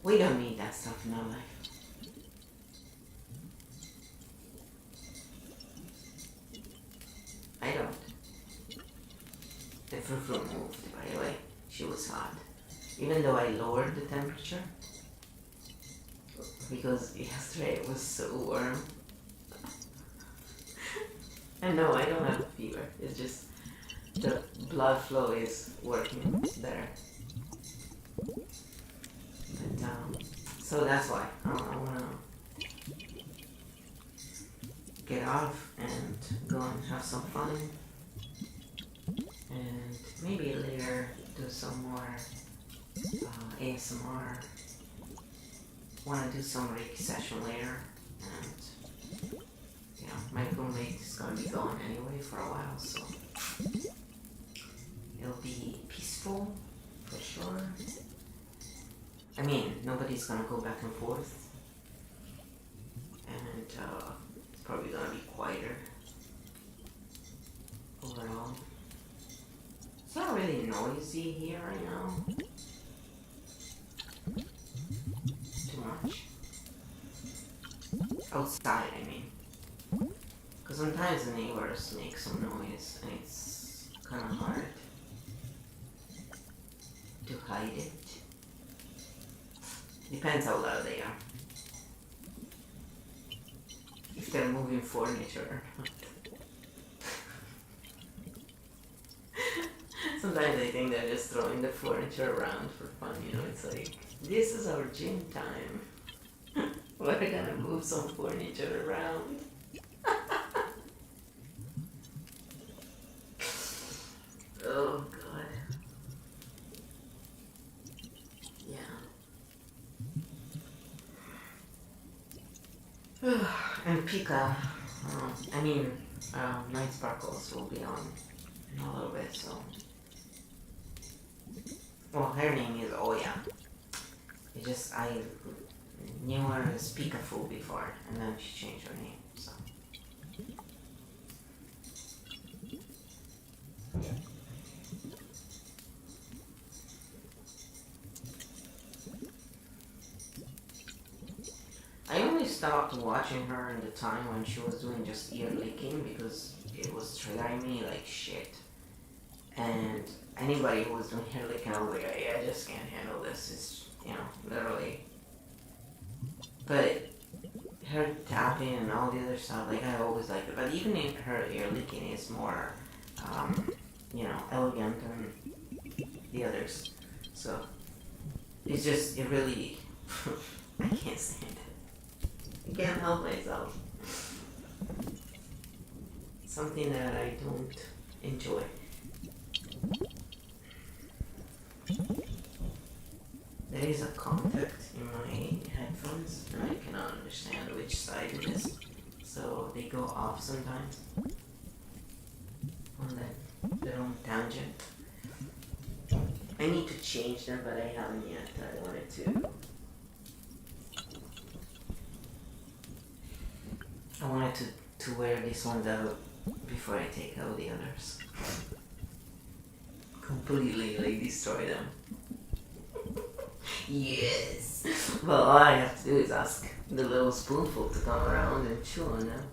We don't need that stuff in our life. I don't. The frou-frou moved, by the way. She was hot. Even though I lowered the temperature, because yesterday it was so warm. And no, I don't have a fever. It's just the blood flow is working better. But, so that's why I want to get off and go and have some fun. And maybe later do some more ASMR. Want to do some Reiki session later, and you know, my roommate is gonna be gone anyway for a while, so it'll be peaceful for sure. I mean, nobody's gonna go back and forth, and it's probably gonna be quieter overall. It's not really noisy here right now. Much. Outside, I mean. Because sometimes the neighbors make some noise and it's kind of hard to hide it. Depends how loud they are. If they're moving furniture. Sometimes I think they're just throwing the furniture around for fun, you know, it's like, this is our gym time. We're gonna move some furniture around. Oh god. Yeah. And Pika, Night Sparkles will be on in a little bit, so. Well, her name is Oya. I knew her as Pikafu before, and then she changed her name, so. I only stopped watching her in the time when she was doing just ear licking because it was triggering me like shit. And anybody who was doing ear licking, I was like, I just can't handle this. It's, you know, literally. But her tapping and all the other stuff, like, I always liked it. But even in her ear licking is more, you know, elegant than the others. So, it's just, it really, I can't stand it. I can't help myself. something that I don't enjoy. There is a contact in my headphones and I cannot understand which side it is, so they go off sometimes on their own tangent. I need to change them, but I haven't yet. I wanted to wear these ones out before I take out the others. Completely like destroy them. Yes! Well, all I have to do is ask the little spoonful to come around and chew on them.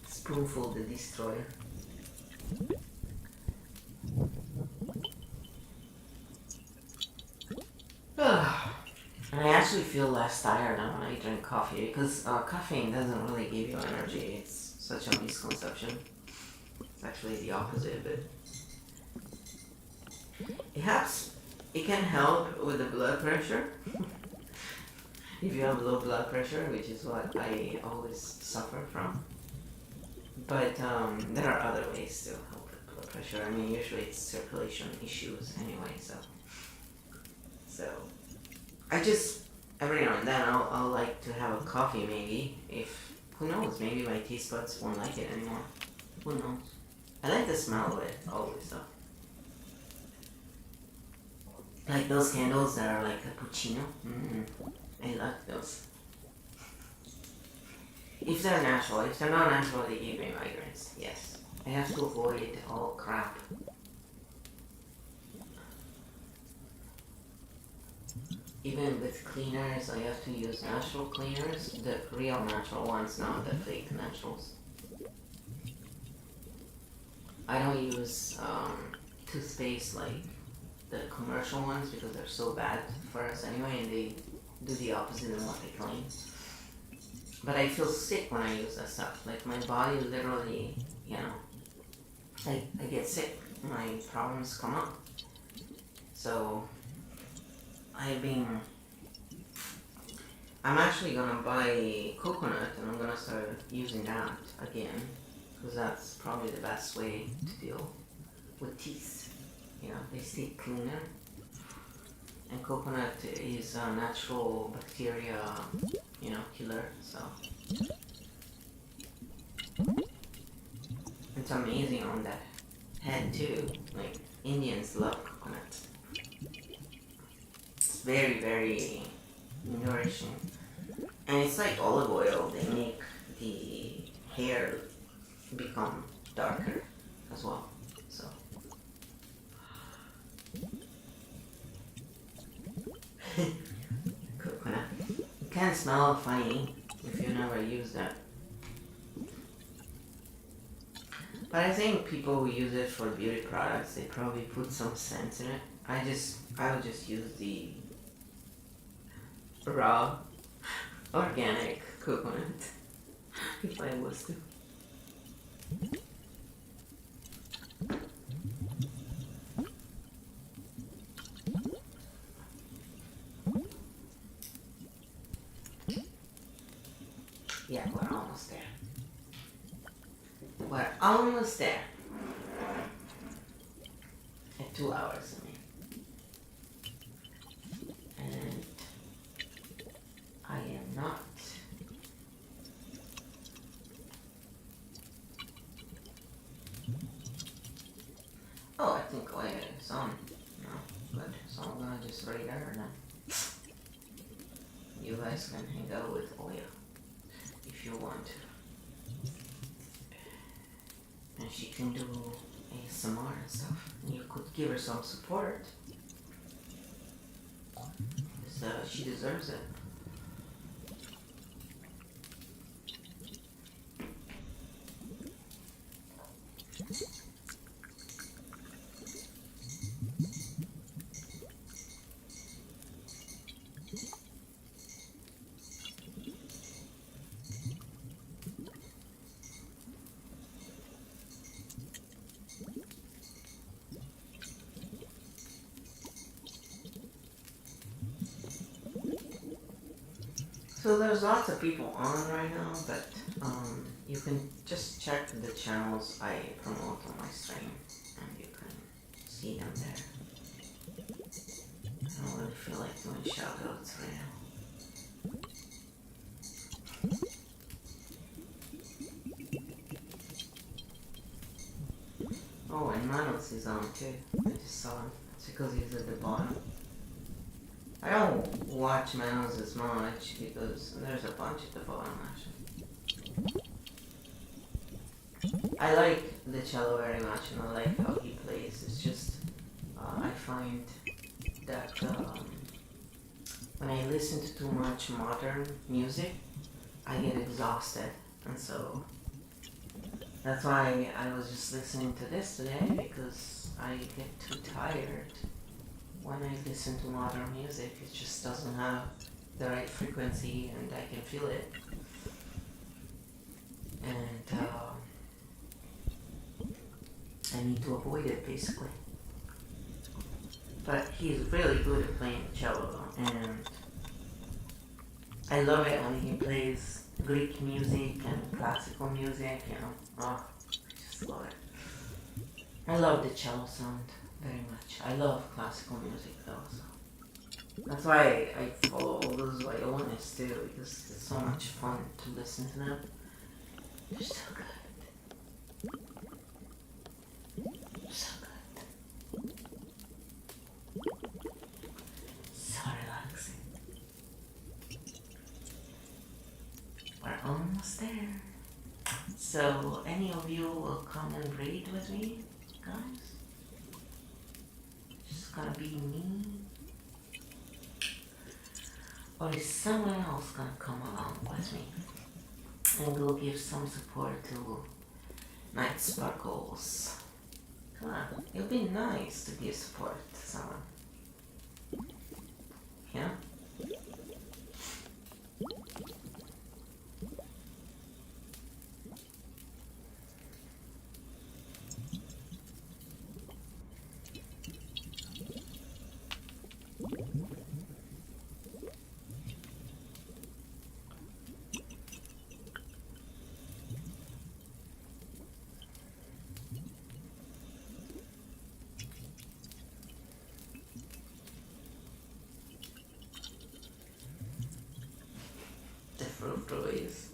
Spoonful the destroyer. And I actually feel less tired now when I drink coffee because caffeine doesn't really give you energy. It's such a misconception. It's actually the opposite, but it can help with the blood pressure. If you have low blood pressure, which is what I always suffer from. But there are other ways to help with blood pressure. I mean, usually it's circulation issues anyway, so I just, every now and then I'll like to have a coffee maybe, who knows, maybe my taste buds won't like it anymore. Who knows? I like the smell of it always though. Like those candles that are like cappuccino. I like those. If they're natural, if they're not natural, they give me migraines. Yes. I have to avoid all crap. Even with cleaners, I have to use natural cleaners, the real natural ones, not the fake naturals. I don't use toothpaste like the commercial ones because they're so bad for us anyway, and they do the opposite of what they claim. But I feel sick when I use that stuff. Like my body literally, I get sick. My problems come up. So I'm actually gonna buy coconut and I'm gonna start using that again because that's probably the best way to deal with teeth. They stay cleaner. And coconut is a natural bacteria, killer, so. It's amazing on that head too. Like, Indians love coconut. It's very, very nourishing. And it's like olive oil, they make the hair become darker as well, so. Coconut. It can smell funny if you never use that. But I think people who use it for beauty products, they probably put some scent in it. I would just use the raw, organic coconut if I was to. Yeah, we're almost there. We're almost there. At 2 hours, I mean. And I am not. Oh, I think it's on. No, good. So I'm gonna just right there now. You guys can hang out with Oya if you want to. And she can do ASMR and stuff. And you could give her some support. Because she deserves it. So there's lots of people on right now, but you can just check the channels I promote on my stream and you can see them there. I don't really feel like doing shoutouts right now. Oh, and Manos is on too. I just saw him. It's because he's at the bottom. I don't watch Manos as much because there's a bunch at the bottom actually. I like the cello very much and I like how he plays. It's just, I find that when I listen to too much modern music, I get exhausted. And so that's why I was just listening to this today, because I get too tired when I listen to modern music. It just doesn't have the right frequency and I can feel it. And I need to avoid it basically. But he's really good at playing the cello, and I love it when he plays Greek music and classical music, you know. Oh, I just love it. I love the cello sound very much. I love classical music though, so that's why I follow all those violinists too, because it's so much fun to listen to them. They're so good. So good. So relaxing. We're almost there. So, any of you will come and read with me, guys? Just gonna be me? Or is someone else gonna come along with me? And we'll give some support to Night Sparkles. Come on, it would be nice to give support to someone. Yeah? Is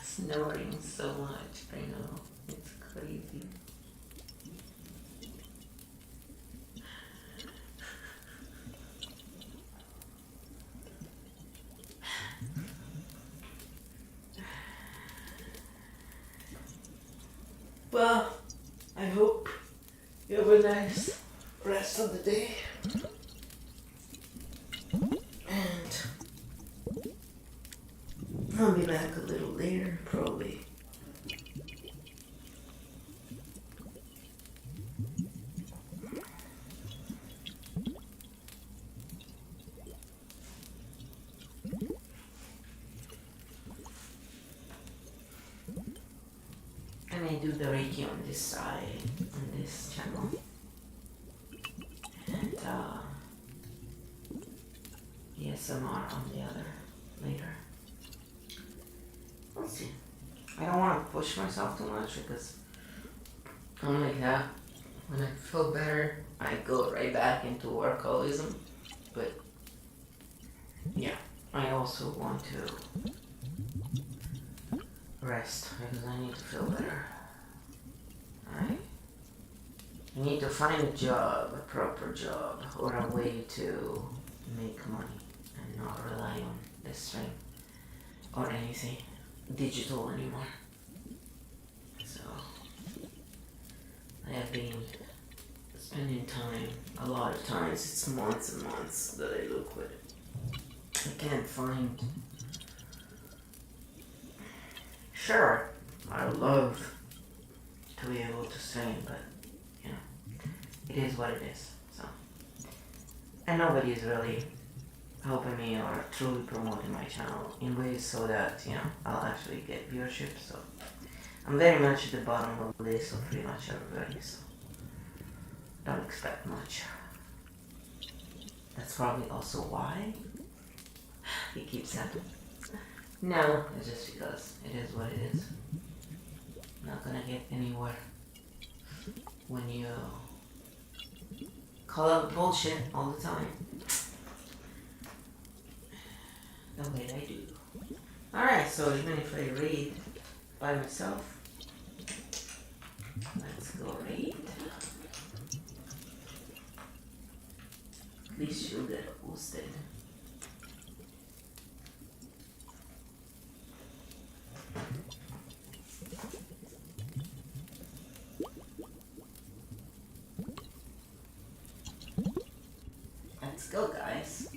snoring so much right now. It's crazy. Well, I hope you have a nice rest of the day. I'll be back a little later, probably. And I do the Reiki on this side, on this channel. And ASMR on the other later. We'll see. I don't want to push myself too much because I'm like that. When I feel better, I go right back into workaholism. But yeah, I also want to rest because I need to feel better. Alright? I need to find a job, a proper job, or a way to make money and not rely on this stream or anything digital anymore. So I have been spending time, a lot of times, it's months and months that I look with it. I can't find. Sure, I would love to be able to sing, but you know, it is what it is. So, and nobody is really helping me or truly promoting my channel in ways so that, you know, I'll actually get viewership. So I'm very much at the bottom of the list of pretty much everybody, so don't expect much. That's probably also why it keeps happening. No, it's just because it is what it is. Not gonna get anywhere when you call out bullshit all the time. The way I do. Alright, so even if I read by myself, let's go read. At least she'll get boosted. Let's go, guys.